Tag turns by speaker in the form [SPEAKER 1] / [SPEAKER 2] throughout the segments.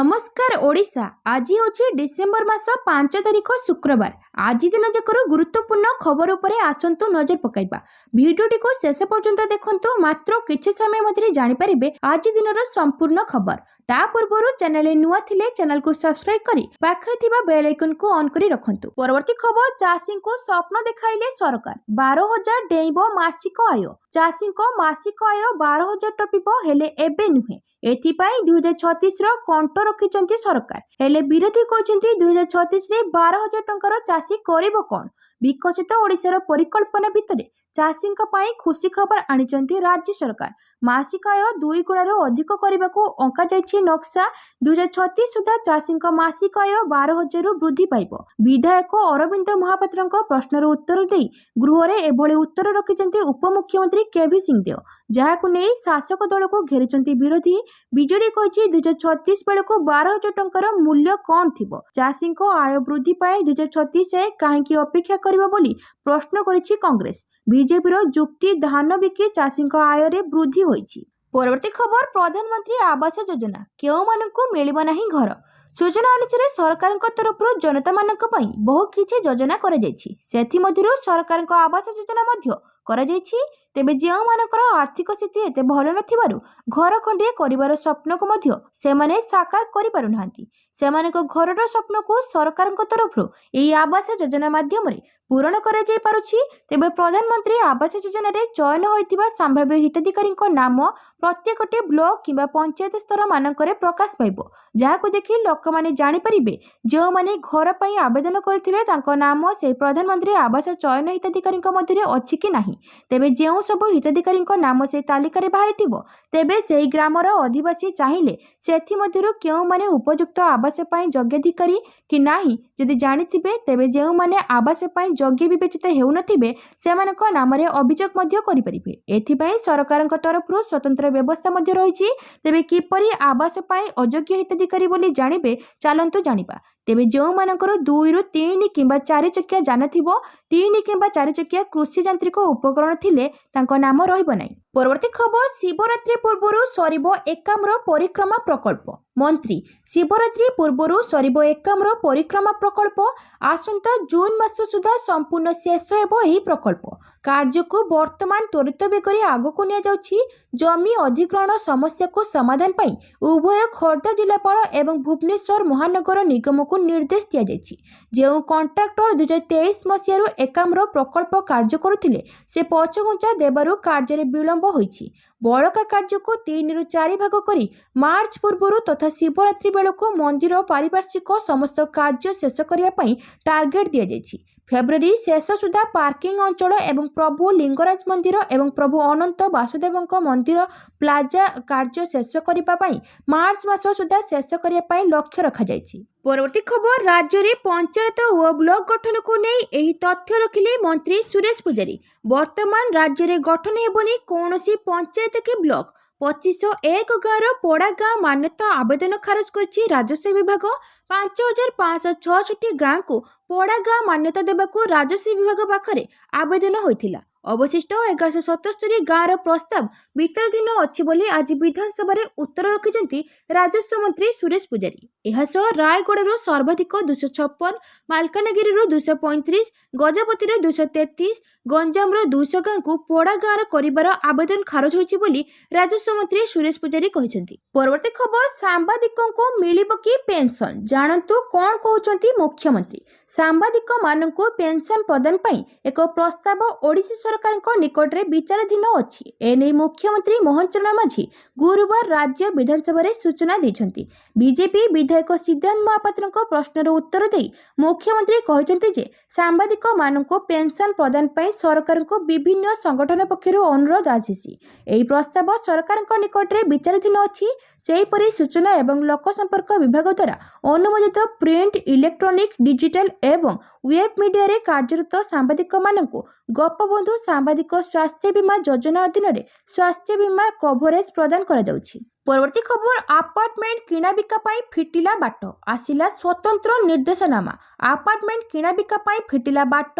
[SPEAKER 1] नमस्कार ओडिशा। आज होछि डिसेंबर मास 5 तारिख शुक्रवार। आज दिन जाकर गुरुत्वपूर्ण खबर उपरे आसंतु नजर पकाइबा। भिडियोटी को शेष पर्यंत देखंतु, मात्र किछि समय मध्य जानि परिबे आज दिनर संपूर्ण खबर। ता पूर्वरु चैनल नुआ थिले चैनल को सब्सक्राइब करी पाखरे थिबा बेल आइकन को ऑन करी रखंतु। परवर्ती खबर, चाषी को स्वप्न देखाइले सरकार, 12,000 डेइबो मासिक आय। चाषी को मासिक आय 12,000 टपिबो, हेले एबे नुहे। एथिपाई 2036 कंट रखिचंती सरकार, हेले विरोधी कहते 2036 रे 12,000 टंकार चाषी करिबो कोन। विकसित ओडिशार परिकल्पना भितरे चाषी खुशी खबर आनिचंती राज्य सरकार। मासिक आय 2 गुणर अधिक करने अंका जाइछि नक्शा। 2036 सुधा चाषी मासिक आय 12,000 वृद्धि पाइब। विधायक अरविंद महापात्र प्रश्नर उत्तर दे गृह में एभली उत्तर रखिचंती उपमुख्यमंत्री केवी सिंहदेव, जहां नहीं शासक दल को घेरिचंती विरोधी। बीजेडी कहिछि 2036 बेलू 12,000 टंकार मूल्य कौन थिबो। चाषी आय वृद्धि पाए 2036 कहीं अपेक्षा करिबो बोली प्रश्न करिछि कांग्रेस। बीजेपी जुक्ति, धान बिकी चाषी आय रे वृद्धि होइछि। परवर्ती खबर, प्रधानमंत्री आवास योजना केउ मानकु मिलिबो नाही घर। सूचना अनुसार सरकार तरफ जनता मानक पई बहु किछि योजना करा जायछि। सेथि मध्यरु सरकार आवास योजना मध्य करा जायछि। तेबे जेउ मानकर आर्थिक स्थिति एते भल नथिबारु घर खंडे करिवार स्वप्न को मध्य सेमाने साकार करि पारु नाहंती। सेमानक घरर स्वप्न को सरकार तरफ एई आवास योजना माध्यम रे पूरण करा जाय पारुछि। तेबे प्रधानमंत्री आवास योजना रे चयन होइतिबा संभाव्य हिताधिकारी नाम प्रत्येकटे ब्लॉक किंबा पंचायत स्तर मानकरे प्रकाश पाइबो, जाहाको देखि लोक माने जानि परिबे जो माने घर पई आवेदन करथिले तांको नाम से प्रधानमंत्री आवास चयन हिताधिकारी मध्य अछि कि नाही। तेबे जेउ सब हिताधिकारी नाम से तालिका रे बाहरी थिबो, तेबे सेही ग्रामर अधिवासी चाहिले सेथि मध्यरु केउ माने उपयुक्त आवास पई योग्याधिकारी कि नाही जदि जानिथिबे, तेबे जेउ माने आवास पई योग्य विवेचित हेउ नथिबे सेमानक नाम रे अभियोग मध्य करि परिबे। एथि पई सरकारक तरफरु स्वतंत्र व्यवस्था मध्य रहिछि। तेबे किपरि आवास पई अयोग्य हिताधिकारी बोली जानिबे, चलंतु जानिबा। तेबे जो मानकर 2 रु 3 किंबा 4 चकिया जान थिबो, 3 किंबा 4 चकिया कृषि यांत्रिक उपकरण थिले तांको नाम रहिबो नाही। परवर्ती खबर, शिवरात्रि पूर्वरु सरिबो एकाम्र परिक्रमा प्रकल्प। मंत्री, शिवरात्रि पूर्वरु सरिबो एकाम्र परिक्रमा प्रकल्प। आसंता जून मास सुधा संपूर्ण शेष हेबो एही प्रकल्प। कार्य को वर्तमान त्वरित बेगरे आगकु निया जाउछि। जमी अधिग्रहण समस्या को समाधान पई उभय खोर्धा जिलापाल एवं भुवनेश्वर महानगर निगम को निर्देश दिया जायछि। जेउ कॉन्ट्रैक्टर 2023 मसियारु एकाम्र प्रकल्प कार्य करुथिले से पछघुंचा देबारु कार्य रे विलंब होइछि। बळका कार्य को 3 रु 4 भाग करी मार्च पूर्वरु तथा शिवरात्रि बेलू मंदिर पारिपार्श्विक समस्त कार्य शेष करिया पई टार्गेट दिया जायछि। फेब्रुआरी शेष सुधा पार्किंग अंचल एवं प्रभु लिंगराज मंदिर एवं प्रभु अनंत वासुदेवଙ୍କ मंदिर प्लाजा कार्य शेष करिबा पई मार्च मास सुधा शेष करिया पई लक्ष्य रखा जायछि। परवर्ती खबर, राज्य रे पंचायत और ब्लॉक गठन को नहीं एही तथ्य रखिले मंत्री सुरेश पुजारी। वर्तमान राज्य रे गठन हेबनी कोनोसी पंचायत के ब्लॉक। 2501 गाँव पोड़ा गाँ मान्यता आवेदन खारज करछि राजस्व विभाग। 5566 गाँ को पोड़ा गाँ मान्यता देबाकू राजस्व विभाग पाखरे आवेदन होइथिला। अवशिष्ट 1177 गाँव प्रस्ताव विचाराधीन अच्छी बोली आज विधानसभा रे उत्तर रखिजंती राजस्व मंत्री सुरेश पुजारी। एहासह रायगड़ू सर्वाधिक 256, मालकानगिरी 235, गजपति 233, गंजाम 200 गाँ को पोड़ा गाँव करिबार आवेदन खारज होइछि बोली राजस्व मंत्री सुरेश पुजारी कहिसंती। परवर्ती खबर, सांबादिकों को मिलिबो कि पेंशन, जानतु कोन कहउचंती मुख्यमंत्री। सांबादिक मानकु पेंशन प्रदान पई एक प्रस्ताव ओडिशा सरकार निकट में विचाराधीन अच्छी। एने मुख्यमंत्री मोहन चरण माझी गुरुवार राज्य विधानसभा रे सूचना दैछंती। बीजेपी विधायक सिद्धांत महापात्र प्रश्नर उत्तर दे मुख्यमंत्री कहते जे सांबादिक मानक पेंशन प्रदान पई सरकार को विभिन्न संगठन पक्षरु अनुरोध आसीसी। एही प्रस्ताव सरकार निकट में विचाराधीन अच्छी। सेहीपरि सूचना एवं लोक संपर्क विभाग द्वारा अनुमोदित प्रिंट, इलेक्ट्रॉनिक, डिजिटल एवं वेब मीडिया रे कार्यरत सांबादिक मानक गोपबंधु सांबादिक स्वास्थ्य बीमा योजना अधीन स्वास्थ्य बीमा कभरेज प्रदान करा जाउछि। ପରବର୍ତ୍ତୀ ଖବର ଆପାର୍ଟମେଣ୍ଟ କିଣାବିକା ପାଇଁ ଫିଟିଲା ବାଟ ଆସିଲା ସ୍ୱତନ୍ତ୍ର ନିର୍ଦ୍ଦେଶନାମା। ଆପାର୍ଟମେଣ୍ଟ କିଣାବିକା ପାଇଁ ଫିଟିଲା ବାଟ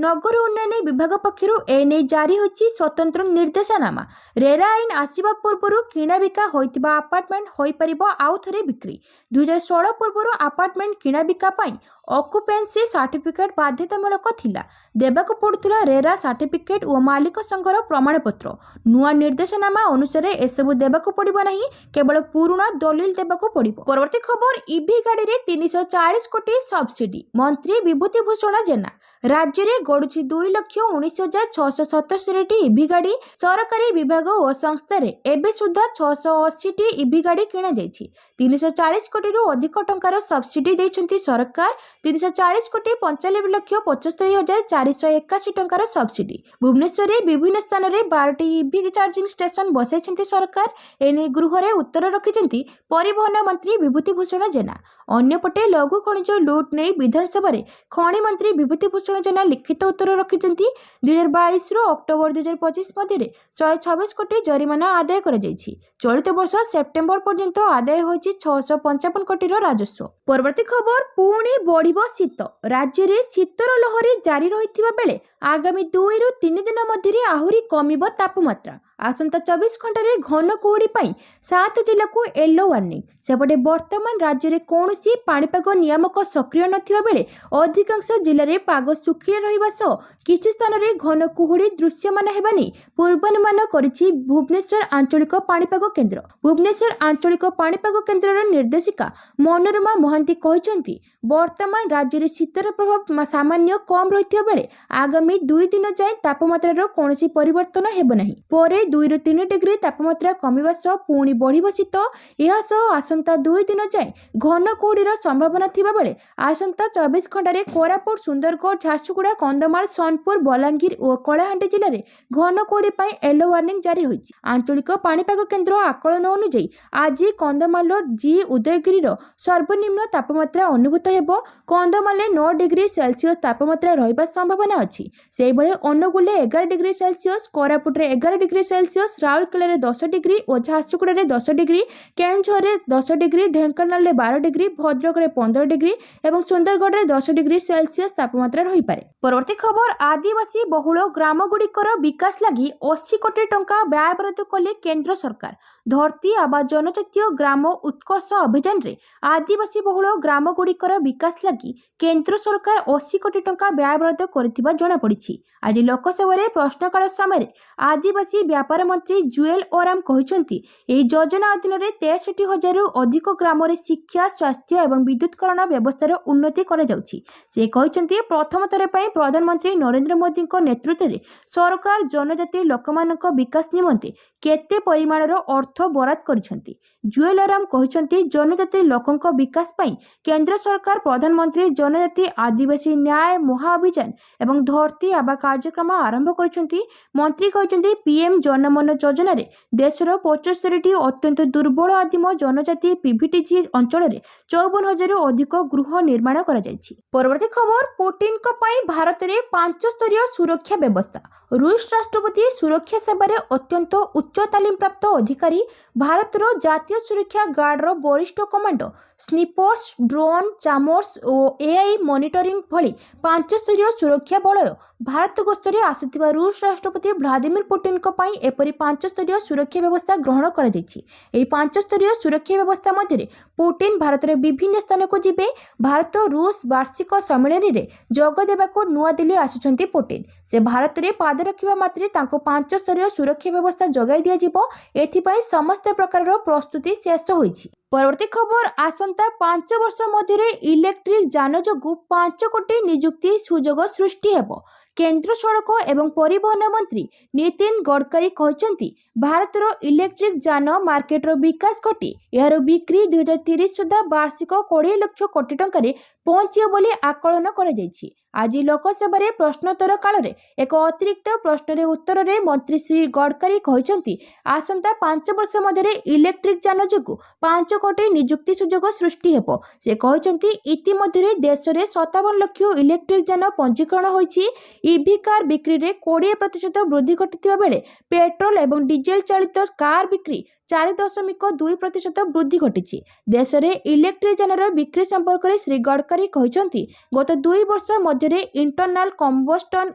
[SPEAKER 1] ନଗର ଉନ୍ନୟନ ବିଭାଗ ପକ୍ଷରୁ ଏନେଇ ଜାରି ହୋଇଛି ସ୍ୱତନ୍ତ୍ର ନିର୍ଦ୍ଦେଶନାମା। ରେରା ଆଇନ ଆସିବା ପୂର୍ବରୁ କିଣାବିକା ହୋଇଥିବା ଆପାର୍ଟମେଣ୍ଟ ହୋଇପାରିବ ଆଉ ଥରେ ବିକ୍ରି। 2016 ପୂର୍ବରୁ ଆପାର୍ଟମେଣ୍ଟ କିଣାବିକା ପାଇଁ ଅକୁପେନ୍ସି ସାର୍ଟିଫିକେଟ୍ ବାଧ୍ୟତାମୂଳକ ଥିଲା। ଦେବାକୁ ପଡୁଥିଲା ରେରା ସାର୍ଟିଫିକେଟ୍ ଓ ମାଲିକ ସଂଘର ପ୍ରମାଣପତ୍ର। ନୂଆ ନିର୍ଦ୍ଦେଶନାମା ଅନୁସାରେ ଏସବୁ ଦେବାକୁ ପଡିବ ନାହିଁ, କେବଳ ପୁରୁଣା ଦଲିଲ ଦେବାକୁ ପଡିବ। ପରବର୍ତ୍ତୀ ଖବର ଇଭି ଗାଡ଼ିରେ 340 କୋଟି ସବସିଡି ମନ୍ତ୍ରୀ ବିଭୂତି ଭୂଷଣ ଜେନା। ରାଜ୍ୟରେ ଗଡୁଛି 2,19,677ଟି ଇଭି ଗାଡ଼ି। ସରକାରୀ ବିଭାଗ ଓ ସଂସ୍ଥାରେ ଏବେ ସୁଦ୍ଧା 680ଟି ଇଭି ଗାଡ଼ି କିଣାଯାଇଛି। 340 କୋଟିରୁ ଅଧିକ ଟଙ୍କାର ସବସିଡି ଦେଇଛନ୍ତି ସରକାର। 340 କୋଟି 95,75,481 ଟଙ୍କାର ସବସିଡି। ଭୁବନେଶ୍ୱରରେ ବିଭିନ୍ନ ସ୍ଥାନରେ 12ଟି ଇଭି ଚାର୍ଜିଂ ଷ୍ଟେସନ ବସାଇଛନ୍ତି ସରକାର। ଏନେଇ ଗୃହରେ ଉତ୍ତର ରଖିଛନ୍ତି ପରିବହନ ମନ୍ତ୍ରୀ ବିଭୂତି ଭୂଷଣ ଜେନା। ଅନ୍ୟପଟେ ଲଘୁ ଖଣିଜ ଲୁଟ୍ ନେଇ ବିଧାନସଭାରେ ଖଣି ମନ୍ତ୍ରୀ ବିଭୂତି ଭୂଷଣ ଜେନା ଲିଖିତ ଉତ୍ତର ରଖିଛନ୍ତି। 2022ରୁ ଅକ୍ଟୋବର 2025 ମଧ୍ୟରେ 126 କୋଟି ଜରିମାନା ଆଦାୟ କରାଯାଇଛି। ଚଳିତ ବର୍ଷ ସେପ୍ଟେମ୍ବର ପର୍ଯ୍ୟନ୍ତ ଆଦାୟ ହୋଇଛି 655 କୋଟିର ରାଜସ୍ୱ। ପରବର୍ତ୍ତୀ ଖବର ପୁଣି ବଢ଼ିବ ଶୀତ। ରାଜ୍ୟରେ ଶୀତର ଲହରୀ ଜାରି ରହିଥିବା ବେଳେ ଆଗାମୀ 2ରୁ 3 ଦିନ ମଧ୍ୟରେ ଆହୁରି କମିବ ତାପମାତ୍ରା। ଆସନ୍ତା 24 ଘଣ୍ଟାରେ ଘନ କୁହୁଡ଼ି ପାଇଁ 7 ଜିଲ୍ଲାକୁ ୟେଲୋ ୱାର୍ଣ୍ଣିଂ। ସେପଟେ ବର୍ତ୍ତମାନ ରାଜ୍ୟରେ କୌଣସି ପାଣିପାଗ ନିୟାମକ ସକ୍ରିୟ ନଥିବା ବେଳେ ଅଧିକାଂଶ ଜିଲ୍ଲାରେ ପାଗ ଶୁଖିଲା ରହିବା ସହ କିଛି ସ୍ଥାନରେ ଘନ କୁହୁଡ଼ି ଦୃଶ୍ୟମାନ ହେବା ନେଇ ପୂର୍ବାନୁମାନ କରିଛି ଭୁବନେଶ୍ୱର ଆଞ୍ଚଳିକ ପାଣିପାଗ କେନ୍ଦ୍ର। ଭୁବନେଶ୍ୱର ଆଞ୍ଚଳିକ ପାଣିପାଗ କେନ୍ଦ୍ରର ନିର୍ଦ୍ଦେଶିକା ମନୋରମା ମହାନ୍ତି କହିଛନ୍ତି, ବର୍ତ୍ତମାନ ରାଜ୍ୟରେ ଶୀତର ପ୍ରଭାବ ସାମାନ୍ୟ କମ୍ ରହିଥିବା ବେଳେ ଆଗାମୀ 2 ଦିନ ଯାଏଁ ତାପମାତ୍ରାର କୌଣସି ପରିବର୍ତ୍ତନ ହେବ ନାହିଁ। ପରେ 2ରୁ 3 ଡିଗ୍ରୀ ତାପମାତ୍ରା କମିବା ସହ ପୁଣି ବଢ଼ିବ ଶୀତ। ଏହା ସହ ଆସନ୍ତା 2 ଦିନ ଯାଏଁ ଘନ କୁହୁଡ଼ିର ସମ୍ଭାବନା ଥିବା ବେଳେ ଆସନ୍ତା 24 ଘଣ୍ଟାରେ କୋରାପୁଟ, ସୁନ୍ଦରଗଡ଼, ଝାରସୁଗୁଡ଼ା, କନ୍ଧମାଳ, ସୋନପୁର, ବଲାଙ୍ଗୀର ଓ କଳାହାଣ୍ଡି ଜିଲ୍ଲାରେ ଘନ କୁହୁଡ଼ି ପାଇଁ ୟେଲୋ ୱାର୍ଣ୍ଣିଂ ଜାରି ହୋଇଛି। ଆଞ୍ଚଳିକ ପାଣିପାଗ କେନ୍ଦ୍ର ଆକଳନ ଅନୁଯାୟୀ ଆଜି କନ୍ଧମାଳର ଉଦୟଗିରିର ସର୍ବନିମ୍ନ ତାପମାତ୍ରା ଅନୁଭୂତ ହେବ। କନ୍ଧମାଳରେ 9 ଡିଗ୍ରୀ ସେଲସିୟସ୍ ତାପମାତ୍ରା ରହିବା ସମ୍ଭାବନା ଅଛି। ସେହିଭଳି ଅନୁଗୁଳରେ 11 ଡିଗ୍ରୀ ସେଲସିୟସ୍, କୋରାପୁଟରେ 11 ଡିଗ୍ରୀ ସେଲସିୟସ୍, ରାଉରକେଲାରେ 10 ଡିଗ୍ରୀ ଓ ଝାରସୁଗୁଡ଼ାରେ 10 ଡିଗ୍ରୀ, କେନ୍ଦୁଝରରେ 10 ଡିଗ୍ରୀ, ଢେଙ୍କାନାଳରେ 12 ଡିଗ୍ରୀ, ଭଦ୍ରକରେ 15 ଡିଗ୍ରୀ ଏବଂ ସୁନ୍ଦରଗଡ଼ରେ 10 ଡିଗ୍ରୀ ସେଲସିୟସ୍ ତାପମାତ୍ରା ରହିପାରେ। ପରବର୍ତ୍ତୀ ଖବର ଆଦିବାସୀ ବହୁଳ ଗ୍ରାମଗୁଡ଼ିକର ବିକାଶ ଲାଗି 80 କୋଟି ଟଙ୍କା ବ୍ୟୟବରାଦ କଲେ କେନ୍ଦ୍ର ସରକାର। ଧରତୀ ଆବା ଜନଜାତୀୟ ଗ୍ରାମ ଉତ୍କର୍ଷ ଅଭିଯାନରେ ଆଦିବାସୀ ବହୁଳ ଗ୍ରାମଗୁଡ଼ିକର ବିକାଶ ଲାଗି କେନ୍ଦ୍ର ସରକାର 80 କୋଟି ଟଙ୍କା ବ୍ୟୟବରାଦ କରିଥିବା ଜଣାପଡ଼ିଛି। ଆଜି ଲୋକସଭାରେ ପ୍ରଶ୍ନକାଳ ସମୟରେ ଆଦିବାସୀ ବ୍ୟାପାର ମନ୍ତ୍ରୀ ଜୁଏଲ ଓରାମ କହିଛନ୍ତି, ଏହି ଯୋଜନା ଅଧୀନରେ 63,000ରୁ ଅଧିକ ଗ୍ରାମରେ ଶିକ୍ଷା, ସ୍ୱାସ୍ଥ୍ୟ ଏବଂ ବିଦ୍ୟୁତକରଣ ବ୍ୟବସ୍ଥାର ଉନ୍ନତି କରାଯାଉଛି। ସେ କହିଛନ୍ତି, ପ୍ରଥମ ଥର ପାଇଁ ପ୍ରଧାନମନ୍ତ୍ରୀ ନରେନ୍ଦ୍ର ମୋଦିଙ୍କ ନେତୃତ୍ୱରେ ସରକାର ଜନଜାତି ଲୋକମାନଙ୍କ ବିକାଶ ନିମନ୍ତେ କେତେ ପରିମାଣର ଅର୍ଥ ବରାଦ କରିଛନ୍ତି। ଜୁଏଲ ଓରାମ କହିଛନ୍ତି, ଜନଜାତି ଲୋକଙ୍କ ବିକାଶ ପାଇଁ କେନ୍ଦ୍ର ସରକାର ପ୍ରଧାନମନ୍ତ୍ରୀ ଜନଜାତି ଆଦିବାସୀ ନ୍ୟାୟ ମହାଅଭିଯାନ ଏବଂ ଧରତୀ ଆବା କାର୍ଯ୍ୟକ୍ରମ ଆରମ୍ଭ କରିଛନ୍ତି। ମନ୍ତ୍ରୀ କହିଛନ୍ତି, ପିଏମ୍ ଜନମନ ଯୋଜନାରେ ଦେଶର 75ଟି ଅତ୍ୟନ୍ତ ଦୁର୍ବଳ ଆଦିମ ଜନଜାତି ପିଭିଟିଜି ଅଞ୍ଚଳରେ 54,000ରୁ ଅଧିକ ଗୃହ ନିର୍ମାଣ କରାଯାଇଛି। ପରବର୍ତ୍ତୀ ଖବର ପୁଟିନଙ୍କ ପାଇଁ ଭାରତରେ 5 ସ୍ତରୀୟ ସୁରକ୍ଷା ବ୍ୟବସ୍ଥା। ରୁଷ ରାଷ୍ଟ୍ରପତି ସୁରକ୍ଷା ସେବାରେ ଅତ୍ୟନ୍ତ ଉଚ୍ଚ ତାଲିମପ୍ରାପ୍ତ ଅଧିକାରୀ, ଭାରତର ଜାତୀୟ ସୁରକ୍ଷା ଗାର୍ଡର ବରିଷ୍ଠ କମାଣ୍ଡୋ, ସ୍ନିପର୍ସ, ଡ୍ରୋନ୍, ଜାମର୍ସ ଓ ଏଆଇ ମନିଟରିଂ ଭଳି 5 ସ୍ତରୀୟ ସୁରକ୍ଷା ବଳୟ ଭାରତ ଗସ୍ତରେ ଆସୁଥିବା ରୁଷ ରାଷ୍ଟ୍ରପତି ଭ୍ଲାଦିମିର ପୁଟିନଙ୍କ ପାଇଁ ଏପରି 5 ସ୍ତରୀୟ ସୁରକ୍ଷା ବ୍ୟବସ୍ଥା ଗ୍ରହଣ କରାଯାଇଛି। ଏହି 5 ସ୍ତରୀୟ ସୁରକ୍ଷା ବ୍ୟବସ୍ଥା ମଧ୍ୟରେ ପୁଟିନ ଭାରତର ବିଭିନ୍ନ ସ୍ଥାନକୁ ଯିବେ। ଭାରତ ରୁଷ ବାର୍ଷିକ ସମ୍ମିଳନୀରେ ଯୋଗ ଦେବାକୁ ନୂଆଦିଲ୍ଲୀ ଆସୁଛନ୍ତି ପୁଟିନ। ସେ ଭାରତରେ ପାଦ ରଖିବା ମାତ୍ରେ ତାଙ୍କୁ 5 ସ୍ତରୀୟ ସୁରକ୍ଷା ବ୍ୟବସ୍ଥା ଯୋଗାଇ ଦିଆଯିବ। ଏଥିପାଇଁ ସମସ୍ତ ପ୍ରକାରର ପ୍ରସ୍ତୁତି ଶେଷ ହୋଇଛି। ପରବର୍ତ୍ତୀ ଖବର ଆସନ୍ତା 5 ବର୍ଷ ମଧ୍ୟରେ ଇଲେକ୍ଟ୍ରିକ୍ ଯାନ ଯୋଗୁଁ 5 କୋଟି ନିଯୁକ୍ତି ସୁଯୋଗ ସୃଷ୍ଟି ହେବ। କେନ୍ଦ୍ର ସଡ଼କ ଏବଂ ପରିବହନ ମନ୍ତ୍ରୀ ନୀତିନ ଗଡ଼କରୀ କହିଛନ୍ତି, ଭାରତର ଇଲେକ୍ଟ୍ରିକ୍ ଯାନ ମାର୍କେଟର ବିକାଶ ଘଟି ଏହାର ବିକ୍ରି 2030 ସୁଦ୍ଧା ବାର୍ଷିକ 20 ଲକ୍ଷ କୋଟି ଟଙ୍କାରେ ପହଞ୍ଚିବ ବୋଲି ଆକଳନ କରାଯାଇଛି। ଆଜି ଲୋକସଭାରେ ପ୍ରଶ୍ନୋତ୍ତର କାଳରେ ଏକ ଅତିରିକ୍ତ ପ୍ରଶ୍ନରେ ଉତ୍ତରରେ ମନ୍ତ୍ରୀ ଶ୍ରୀ ଗଡ଼କରୀ କହିଛନ୍ତି, ଆସନ୍ତା 5 ବର୍ଷ ମଧ୍ୟରେ ଇଲେକ୍ଟ୍ରିକ୍ ଯାନ ଯୋଗୁଁ 5 କୋଟି ନିଯୁକ୍ତି ସୁଯୋଗ ସୃଷ୍ଟି ହେବ। ସେ କହିଛନ୍ତି, ଇତିମଧ୍ୟରେ ଦେଶରେ 57 ଲକ୍ଷ ଇଲେକ୍ଟ୍ରିକ୍ ଯାନ ପଞ୍ଜୀକରଣ ହୋଇଛି। ଇଭି କାର୍ ବିକ୍ରିରେ 20% ବୃଦ୍ଧି ଘଟିଥିବା ବେଳେ ପେଟ୍ରୋଲ ଏବଂ ଡିଜେଲ ଚାଳିତ କାର୍ ବିକ୍ରି 4.2% ବୃଦ୍ଧି ଘଟିଛି। ଦେଶରେ ଇଲେକ୍ଟ୍ରିକ୍ ଯାନର ବିକ୍ରି ସମ୍ପର୍କରେ ଶ୍ରୀ ଗଡ଼କରୀ କହିଛନ୍ତି, ଗତ 2 ବର୍ଷ ମଧ୍ୟରେ ଇଣ୍ଟରନାଲ କମ୍ବଷ୍ଟନ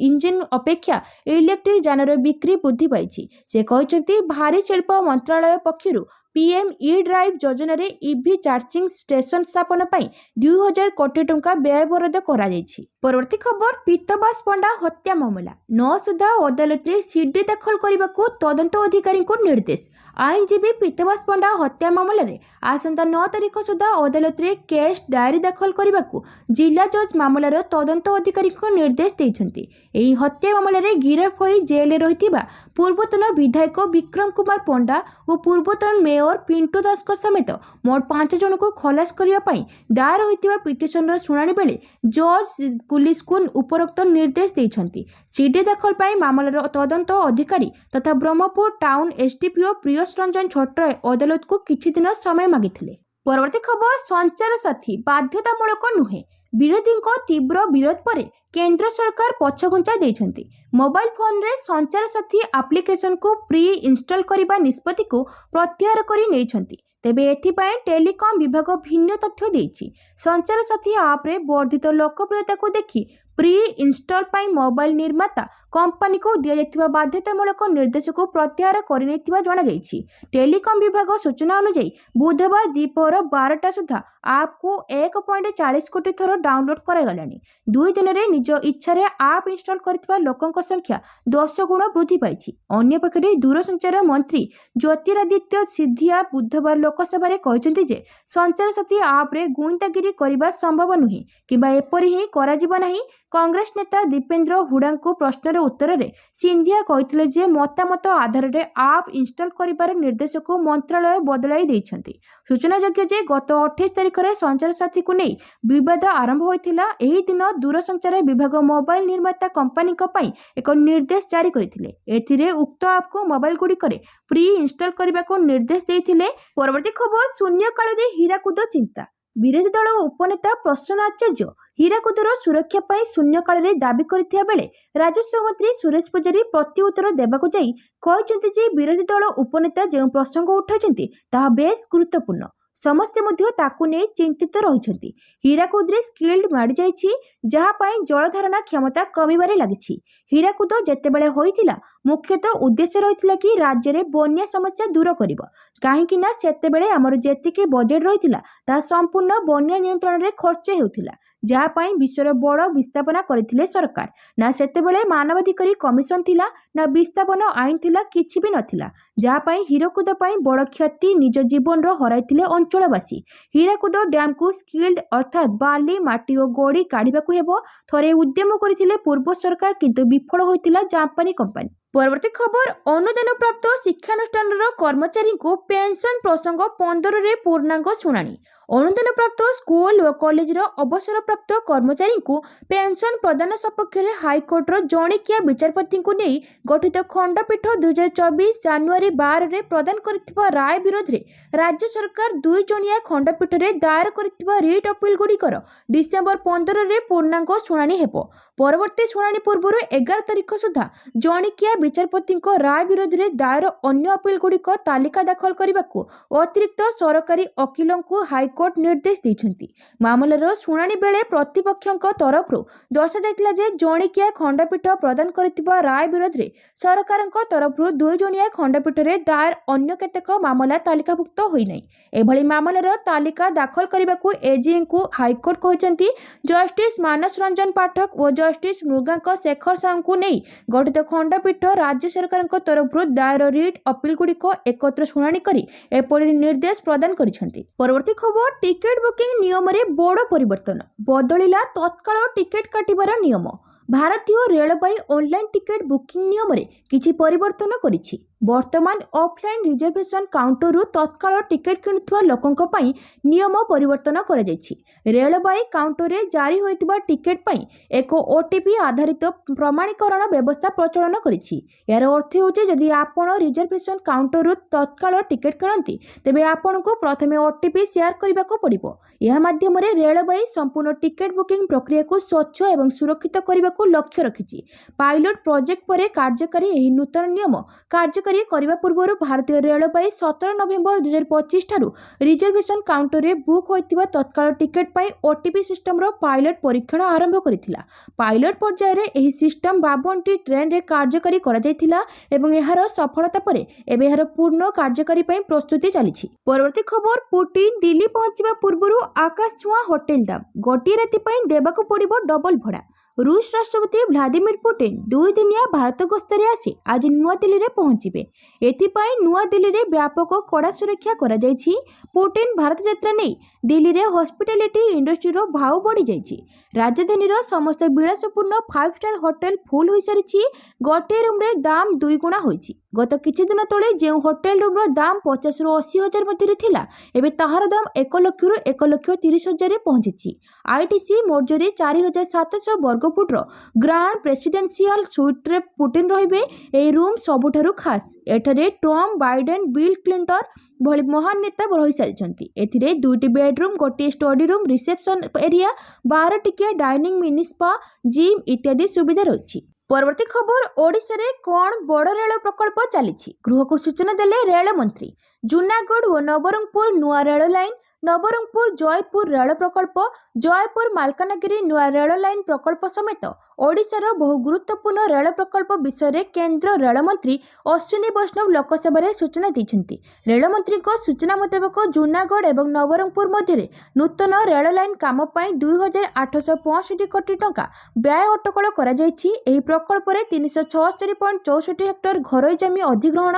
[SPEAKER 1] ଇଞ୍ଜିନ ଅପେକ୍ଷା ଇଲେକ୍ଟ୍ରିକ୍ ଯାନର ବିକ୍ରି ବୃଦ୍ଧି ପାଇଛି। ସେ କହିଛନ୍ତି, ଭାରୀ ଶିଳ୍ପ ମନ୍ତ୍ରଣାଳୟ ପକ୍ଷରୁ ପିଏମ୍ ଇ-ଡ୍ରାଇଭ୍ ଯୋଜନାରେ ଇଭି ଚାର୍ଜିଂ ଷ୍ଟେସନ ସ୍ଥାପନ ପାଇଁ 2,000 କୋଟି ଟଙ୍କା ବ୍ୟୟବରାଦ କରାଯାଇଛି। ପରବର୍ତ୍ତୀ ଖବର, ପୀତବାସ ପଣ୍ଡା ହତ୍ୟା ମାମଲା 9 ସୁଦ୍ଧା ଅଦାଲତରେ ସିଡି ଦାଖଲ କରିବାକୁ ତଦନ୍ତ ଅଧିକାରୀଙ୍କୁ ନିର୍ଦ୍ଦେଶ। ଆଇନଜୀବୀ ପୀତବାସ ପଣ୍ଡା ହତ୍ୟା ମାମଲାରେ ଆସନ୍ତା 9 ତାରିଖ ସୁଦ୍ଧା ଅଦାଲତରେ କେସ୍ ଡାଏରୀ ଦାଖଲ କରିବାକୁ ଜିଲ୍ଲା ଜଜ୍ ମାମଲାର ତଦନ୍ତ ଅଧିକାରୀଙ୍କୁ ନିର୍ଦ୍ଦେଶ ଦେଇଛନ୍ତି। ଏହି ହତ୍ୟା ମାମଲାରେ ଗିରଫ ହୋଇ ଜେଲରେ ରହିଥିବା ପୂର୍ବତନ ବିଧାୟକ ବିକ୍ରମ କୁମାର ପଣ୍ଡା ଓ ପୂର୍ବତନ ମେୟର ପିଣ୍ଟୁ ଦାସଙ୍କ ସମେତ ମୋଟ 5 ଜଣଙ୍କୁ ଖଲାସ କରିବା ପାଇଁ ଦାୟର ହୋଇଥିବା ପିଟିସନର ଶୁଣାଣି ବେଳେ ଜଜ୍ ପୁଲିସକୁ ଉପରୋକ୍ତ ନିର୍ଦ୍ଦେଶ ଦେଇଛନ୍ତି। ସିଡି ଦାଖଲ ପାଇଁ ମାମଲାର ତଦନ୍ତ ଅଧିକାରୀ ତଥା ବ୍ରହ୍ମପୁର ଟାଉନ ଏସ୍ଡିପିଓ ପ୍ରିୟସ ରଞ୍ଜନ ଛୋଟରାୟ ଅଦାଲତକୁ କିଛି ଦିନ ସମୟ ମାଗିଥିଲେ। ପରବର୍ତ୍ତୀ ଖବର, ସଞ୍ଚାର ସାଥୀ ବାଧ୍ୟତାମୂଳକ ନୁହେଁ, ବିରୋଧୀଙ୍କ ତୀବ୍ର ବିରୋଧ ପରେ କେନ୍ଦ୍ର ସରକାର ପଛଘୁଞ୍ଚା ଦେଇଛନ୍ତି। ମୋବାଇଲ ଫୋନରେ ସଞ୍ଚାର ସାଥୀ ଆପ୍ଲିକେସନକୁ ପ୍ରି ଇନଷ୍ଟଲ କରିବା ନିଷ୍ପତ୍ତିକୁ ପ୍ରତ୍ୟାହାର କରି ନେଇଛନ୍ତି। ତେବେ ଏଥିପାଇଁ ଟେଲିକମ୍ ବିଭାଗ ଭିନ୍ନ ତଥ୍ୟ ଦେଇଛି। ସଞ୍ଚାର ସାଥୀ ଆପ୍ରେ ବର୍ଦ୍ଧିତ ଲୋକପ୍ରିୟତାକୁ ଦେଖି ପ୍ରି ଇନଷ୍ଟଲ ପାଇଁ ମୋବାଇଲ ନିର୍ମାତା କମ୍ପାନୀକୁ ଦିଆଯାଇଥିବା ବାଧ୍ୟତାମୂଳକ ନିର୍ଦ୍ଦେଶକୁ ପ୍ରତ୍ୟାହାର କରିନେଇଥିବା ଜଣାଯାଇଛି। ଟେଲିକମ୍ ବିଭାଗ ସୂଚନା ଅନୁଯାୟୀ ବୁଧବାର ଦ୍ୱିପ୍ରହର 12ଟା ସୁଦ୍ଧା ଆପ୍କୁ 1.40 କୋଟି ଥର ଡାଉନଲୋଡ୍ କରାଗଲାଣି। 2 ଦିନରେ ନିଜ ଇଚ୍ଛାରେ ଆପ୍ ଇନଷ୍ଟଲ କରିଥିବା ଲୋକଙ୍କ ସଂଖ୍ୟା 10 ଗୁଣ ବୃଦ୍ଧି ପାଇଛି। ଅନ୍ୟପକ୍ଷରେ ଦୂରସଞ୍ଚାର ମନ୍ତ୍ରୀ ଜ୍ୟୋତିରାଦିତ୍ୟ ସିନ୍ଧିଆ ବୁଧବାର ଲୋକସଭାରେ କହିଛନ୍ତି ଯେ ସଞ୍ଚାର ସାଥୀ ଆପ୍ରେ ଗୁଇନ୍ଦାଗିରି କରିବା ସମ୍ଭବ ନୁହେଁ କିମ୍ବା ଏପରି ହିଁ କରାଯିବ ନାହିଁ। କଂଗ୍ରେସ ନେତା ଦୀପେନ୍ଦ୍ର ହୁଡାଙ୍କ ପ୍ରଶ୍ନର ଉତ୍ତରରେ ସିନ୍ଧିଆ କହିଥିଲେ ଯେ ମତାମତ ଆଧାରରେ ଆପ୍ ଇନଷ୍ଟଲ କରିବାର ନିର୍ଦ୍ଦେଶକୁ ମନ୍ତ୍ରଣାଳୟ ବଦଳାଇ ଦେଇଛନ୍ତି। ସୂଚନାଯୋଗ୍ୟ ଯେ ଗତ 28 ତାରିଖରେ ସଞ୍ଚାର ସାଥୀକୁ ନେଇ ବିବାଦ ଆରମ୍ଭ ହୋଇଥିଲା। ଏହି ଦିନ ଦୂରସଞ୍ଚାର ବିଭାଗ ମୋବାଇଲ ନିର୍ମାତା କମ୍ପାନୀଙ୍କ ପାଇଁ ଏକ ନିର୍ଦ୍ଦେଶ ଜାରି କରିଥିଲେ। ଏଥିରେ ଉକ୍ତ ଆପ୍କୁ ମୋବାଇଲଗୁଡ଼ିକରେ ପ୍ରି ଇନଷ୍ଟଲ କରିବାକୁ ନିର୍ଦ୍ଦେଶ ଦେଇଥିଲେ। ପରବର୍ତ୍ତୀ ଖବର, ଶୂନ୍ୟକାଳରେ ହୀରାକୁଦ ଚିନ୍ତା। ବିରୋଧୀ ଦଳ ଉପନେତା ପ୍ରସନ୍ନ ଆଚାର୍ଯ୍ୟ ହୀରାକୁଦର ସୁରକ୍ଷା ପାଇଁ ଶୂନ୍ୟକାଳରେ ଦାବି କରିଥିବା ବେଳେ ରାଜସ୍ୱ ମନ୍ତ୍ରୀ ସୁରେଶ ପୂଜାରୀ ପ୍ରତି ଉତ୍ତର ଦେବାକୁ ଯାଇ କହିଛନ୍ତି ଯେ ବିରୋଧୀ ଦଳ ଉପନେତା ଯେଉଁ ପ୍ରସଙ୍ଗ ଉଠାଇଛନ୍ତି ତାହା ବେଶ୍ ଗୁରୁତ୍ୱପୂର୍ଣ୍ଣ। ସମସ୍ତେ ମଧ୍ୟ ତାକୁ ନେଇ ଚିନ୍ତିତ ରହିଛନ୍ତି। ହୀରାକୁଦରେ ସ୍କିଲ୍ଡ ମାଡ଼ିଯାଇଛି, ଯାହା ପାଇଁ ଜଳଧାରଣା କ୍ଷମତା କମିବାରେ ଲାଗିଛି। ହୀରାକୁଦ ଯେତେବେଳେ ହୋଇଥିଲା ମୁଖ୍ୟତଃ ଉଦ୍ଦେଶ୍ୟ ରହିଥିଲା କି ରାଜ୍ୟରେ ବନ୍ୟା ସମସ୍ୟା ଦୂର କରିବ, କାହିଁକି ନା ସେତେବେଳେ ଆମର ଯେତିକି ବଜେଟ୍ ରହିଥିଲା ତାହା ସମ୍ପୂର୍ଣ୍ଣ ବନ୍ୟା ନିୟନ୍ତ୍ରଣରେ ଖର୍ଚ୍ଚ ହେଉଥିଲା, ଯାହା ପାଇଁ ବିଶ୍ୱର ବଡ଼ ବିସ୍ଥାପନା କରିଥିଲେ ସରକାର। ନା ସେତେବେଳେ ମାନବାଧିକାରୀ କମିଶନ ଥିଲା, ନା ବିସ୍ଥାପନ ଆଇନ ଥିଲା, କିଛି ବି ନଥିଲା, ଯାହା ପାଇଁ ହୀରାକୁଦ ପାଇଁ ବଡ଼ କ୍ଷତି ନିଜ ଜୀବନର ହରାଇଥିଲେ ଅଞ୍ଚଳବାସୀ। ହୀରାକୁଦ ଡ୍ୟାମ୍କୁ ସ୍କିଲ୍ଡ ଅର୍ଥାତ୍ ବାଲି, ମାଟି ଓ ଗୋଡ଼ି କାଢ଼ିବାକୁ ହେବ। ଥରେ ଉଦ୍ୟମ କରିଥିଲେ ପୂର୍ବ ସରକାର, କିନ୍ତୁ ବିଫଳ ହୋଇଥିଲା ଜାପାନୀ କମ୍ପାନୀ। ପରବର୍ତ୍ତୀ ଖବର, ଅନୁଦାନପ୍ରାପ୍ତ ଶିକ୍ଷାନୁଷ୍ଠାନର କର୍ମଚାରୀଙ୍କୁ ପେନ୍ସନ୍ ପ୍ରସଙ୍ଗ 15ରେ ପୂର୍ଣ୍ଣାଙ୍ଗ ଶୁଣାଣି। ଅନୁଦାନପ୍ରାପ୍ତ ସ୍କୁଲ ଓ କଲେଜର ଅବସରପ୍ରାପ୍ତ କର୍ମଚାରୀଙ୍କୁ ପେନ୍ସନ୍ ପ୍ରଦାନ ସପକ୍ଷରେ ହାଇକୋର୍ଟର ଜଣିକିଆ ବିଚାରପତିଙ୍କୁ ନେଇ ଗଠିତ ଖଣ୍ଡପୀଠ 2024 ଜାନୁଆରୀ 12ରେ ପ୍ରଦାନ କରିଥିବା ରାୟ ବିରୋଧରେ ରାଜ୍ୟ ସରକାର 2 ଜଣିଆ ଖଣ୍ଡପୀଠରେ ଦାୟର କରିଥିବା ରିଟ୍ ଅପିଲଗୁଡ଼ିକର ଡିସେମ୍ବର 15ରେ ପୂର୍ଣ୍ଣାଙ୍ଗ ଶୁଣାଣି ହେବ। ପରବର୍ତ୍ତୀ ଶୁଣାଣି ପୂର୍ବରୁ 11 ତାରିଖ ସୁଦ୍ଧା ଜଣିକିଆ ବିଚାରପତିଙ୍କ ରାୟ ବିରୋଧରେ ଦାୟର ଅନ୍ୟ ଅପିଲଗୁଡ଼ିକ ତାଲିକା ଦାଖଲ କରିବାକୁ ଅତିରିକ୍ତ ସରକାରୀ ଓକିଲଙ୍କୁ ହାଇକୋର୍ଟ ନିର୍ଦ୍ଦେଶ ଦେଇଛନ୍ତି। ମାମଲାର ଶୁଣାଣି ବେଳେ ପ୍ରତିପକ୍ଷଙ୍କ ତରଫରୁ ଦର୍ଶାଯାଇଥିଲା ଯେ ଜଣିକିଆ ଖଣ୍ଡପୀଠ ପ୍ରଦାନ କରିଥିବା ରାୟ ବିରୋଧରେ ସରକାରଙ୍କ ତରଫରୁ 2 ଜଣିଆ ଖଣ୍ଡପୀଠରେ ଦାୟର ଅନ୍ୟ କେତେକ ମାମଲା ତାଲିକାଭୁକ୍ତ ହୋଇନାହିଁ। ଏଭଳି ମାମଲାର ତାଲିକା ଦାଖଲ କରିବାକୁ ଏଜିଙ୍କୁ ହାଇକୋର୍ଟ କହିଛନ୍ତି। ଜଷ୍ଟିସ୍ ମାନସ ରଞ୍ଜନ ପାଠକ ଓ ଜଷ୍ଟିସ୍ ମୃଗାଙ୍କ ଶେଖର ସାହୁଙ୍କୁ ନେଇ ଗଠିତ ଖଣ୍ଡପୀଠ ରାଜ୍ୟ ସରକାରଙ୍କ ତରଫରୁ ଦାୟର ରିଟ୍ ଅପିଲଗୁଡ଼ିକ ଏକତ୍ର ଶୁଣାଣି କରି ଏପରି ନିର୍ଦ୍ଦେଶ ପ୍ରଦାନ କରିଛନ୍ତି। ପରବର୍ତ୍ତୀ ଖବର, ଟିକେଟ ବୁକିଂ ନିୟମରେ ବଡ଼ ପରିବର୍ତ୍ତନ, ବଦଳିଲା ତତ୍କାଳ ଟିକେଟ କାଟିବାର ନିୟମ। ଭାରତୀୟ ରେଳବାଇ ଅନଲାଇନ୍ ଟିକେଟ ବୁକିଂ ନିୟମରେ କିଛି ପରିବର୍ତ୍ତନ କରିଛି। ବର୍ତ୍ତମାନ ଅଫଲାଇନ୍ ରିଜର୍ଭେସନ କାଉଣ୍ଟରରୁ ତତ୍କାଳ ଟିକେଟ କିଣୁଥିବା ଲୋକଙ୍କ ପାଇଁ ନିୟମ ପରିବର୍ତ୍ତନ କରାଯାଇଛି। ରେଳବାଇ କାଉଣ୍ଟରରେ ଜାରି ହୋଇଥିବା ଟିକେଟ ପାଇଁ ଏକ ଓଟିପି ଆଧାରିତ ପ୍ରମାଣୀକରଣ ବ୍ୟବସ୍ଥା ପ୍ରଚଳନ କରିଛି। ଏହାର ଅର୍ଥ ହେଉଛି ଯଦି ଆପଣ ରିଜର୍ଭେସନ କାଉଣ୍ଟରରୁ ତତ୍କାଳ ଟିକେଟ କିଣନ୍ତି ତେବେ ଆପଣଙ୍କୁ ପ୍ରଥମେ ଓଟିପି ସେୟାର କରିବାକୁ ପଡ଼ିବ। ଏହା ମାଧ୍ୟମରେ ରେଳବାଇ ସମ୍ପୂର୍ଣ୍ଣ ଟିକେଟ ବୁକିଂ ପ୍ରକ୍ରିୟାକୁ ସ୍ୱଚ୍ଛ ଏବଂ ସୁରକ୍ଷିତ କରିବାକୁ କରିବାକୁ ଲକ୍ଷ୍ୟ ରଖିଛି। ପାଇଲଟ ପ୍ରୋଜେକ୍ଟ ପରେ କାର୍ଯ୍ୟକାରୀ ଏହି ନୂତନ ନିୟମ କାର୍ଯ୍ୟକାରୀ କରିବା ପୂର୍ବରୁ ଭାରତୀୟ ରେଳବାଇ 17 ନଭେମ୍ବର 2025 ଠାରୁ ରିଜର୍ଭେସନ କାଉଣ୍ଟରରେ ବୁକ୍ ହୋଇଥିବା ତତ୍କାଳ ଟିକେଟ ପାଇଁ ଓଟିପି ସିଷ୍ଟମର ପାଇଲଟ ପରୀକ୍ଷଣ ଆରମ୍ଭ କରିଥିଲା। ପାଇଲଟ ପର୍ଯ୍ୟାୟରେ ଏହି ସିଷ୍ଟମ 52ଟି ଟ୍ରେନରେ କାର୍ଯ୍ୟକାରୀ କରାଯାଇଥିଲା ଏବଂ ଏହାର ସଫଳତା ପରେ ଏବେ ଏହାର ପୂର୍ଣ୍ଣ କାର୍ଯ୍ୟକାରୀ ପାଇଁ ପ୍ରସ୍ତୁତି ଚାଲିଛି। ପରବର୍ତ୍ତୀ ଖବର, ପୁଟିନ ଦିଲ୍ଲୀ ପହଞ୍ଚିବା ପୂର୍ବରୁ ଆକାଶ ଛୁଆଁ ହୋଟେଲ ଦାମ, ଗୋଟିଏ ରାତି ପାଇଁ ଦେବାକୁ ପଡ଼ିବ ଡବଲ ଭଡ଼ା। ରୁଷ ରାଷ୍ଟ୍ରପତି ଭ୍ଲାଦିମିର ପୁଟିନ 2 ଦିନିଆ ଭାରତ ଗସ୍ତରେ ଆସି ଆଜି ନୂଆଦିଲ୍ଲୀରେ ପହଞ୍ଚିବେ। ଏଥିପାଇଁ ନୂଆଦିଲ୍ଲୀରେ ବ୍ୟାପକ କଡ଼ା ସୁରକ୍ଷା କରାଯାଇଛି। ପୁଟିନ ଭାରତ ଯାତ୍ରା ନେଇ ଦିଲ୍ଲୀରେ ହସ୍ପିଟାଲିଟି ଇଣ୍ଡଷ୍ଟ୍ରିର ଭାଉ ବଢ଼ିଯାଇଛି। ରାଜଧାନୀର ସମସ୍ତ ବିଳାସପୂର୍ଣ୍ଣ 5 ଷ୍ଟାର ହୋଟେଲ ଫୁଲ ହୋଇସାରିଛି। ଗୋଟିଏ ରୁମ୍ରେ ଦାମ 2 ଗୁଣା ହୋଇଛି। ଗତ କିଛି ଦିନ ତଳେ ଯେଉଁ ହୋଟେଲ ରୁମ୍ର ଦାମ 50ରୁ 80 ହଜାର ମଧ୍ୟରେ ଥିଲା, ଏବେ ତାହାର ଦାମ 1 ଲକ୍ଷରୁ 1,30,000ରେ ପହଞ୍ଚିଛି। ଆଇଟିସି ମୌର୍ଯ୍ୟରେ 4,700 ବର୍ଗଫୁଟର ଗ୍ରାଣ୍ଡ ପ୍ରେସିଡେନ୍ସିଆଲ ସୁଇଟ୍ରେ ପୁଟିନ ରହିବେ। ଏହି ରୁମ୍ ସବୁଠାରୁ ଖାସ୍। ଏଠାରେ ଟ୍ରମ୍ପ, ବାଇଡେନ, ବିଲ୍ କ୍ଲିଣ୍ଟନ ଭଳି ମହାନ ନେତା ରହିସାରିଛନ୍ତି। ଏଥିରେ 2ଟି ବେଡରୁମ୍, ଗୋଟିଏ ଷ୍ଟଡି ରୁମ୍, ରିସେପସନ ଏରିଆ, 12 ଟିକିଆ ଡାଇନିଂ, ମିନି ସ୍ପା, ଜିମ୍ ଇତ୍ୟାଦି ସୁବିଧା ରହିଛି। ପରବର୍ତ୍ତୀ ଖବର, ଓଡ଼ିଶାରେ କ'ଣ ବଡ଼ ରେଳ ପ୍ରକଳ୍ପ ଚାଲିଛି? ଗୃହକୁ ସୂଚନା ଦେଲେ ରେଳମନ୍ତ୍ରୀ। ଜୁନାଗଡ଼ ଓ ନବରଙ୍ଗପୁର ନୂଆ ରେଳ ଲାଇନ, ନବରଙ୍ଗପୁର ଜୟପୁର ରେଳ ପ୍ରକଳ୍ପ, ଜୟପୁର ମାଲକାନଗିରି ନୂଆ ରେଳ ଲାଇନ ପ୍ରକଳ୍ପ ସମେତ ଓଡ଼ିଶାର ବହୁ ଗୁରୁତ୍ୱପୂର୍ଣ୍ଣ ରେଳ ପ୍ରକଳ୍ପ ବିଷୟରେ କେନ୍ଦ୍ର ରେଳମନ୍ତ୍ରୀ ଅଶ୍ୱିନୀ ବୈଷ୍ଣବ ଲୋକସଭାରେ ସୂଚନା ଦେଇଛନ୍ତି। ରେଳମନ୍ତ୍ରୀଙ୍କ ସୂଚନା ମୁତାବକ ଜୁନାଗଡ଼ ଏବଂ ନବରଙ୍ଗପୁର ମଧ୍ୟରେ ନୂତନ ରେଳ ଲାଇନ କାମ ପାଇଁ 2,865 କୋଟି ଟଙ୍କା ବ୍ୟୟ ଅଟକଳ କରାଯାଇଛି। ଏହି ପ୍ରକଳ୍ପରେ 376.64 ହେକ୍ଟର ଘରୋଇ ଜମି ଅଧିଗ୍ରହଣ,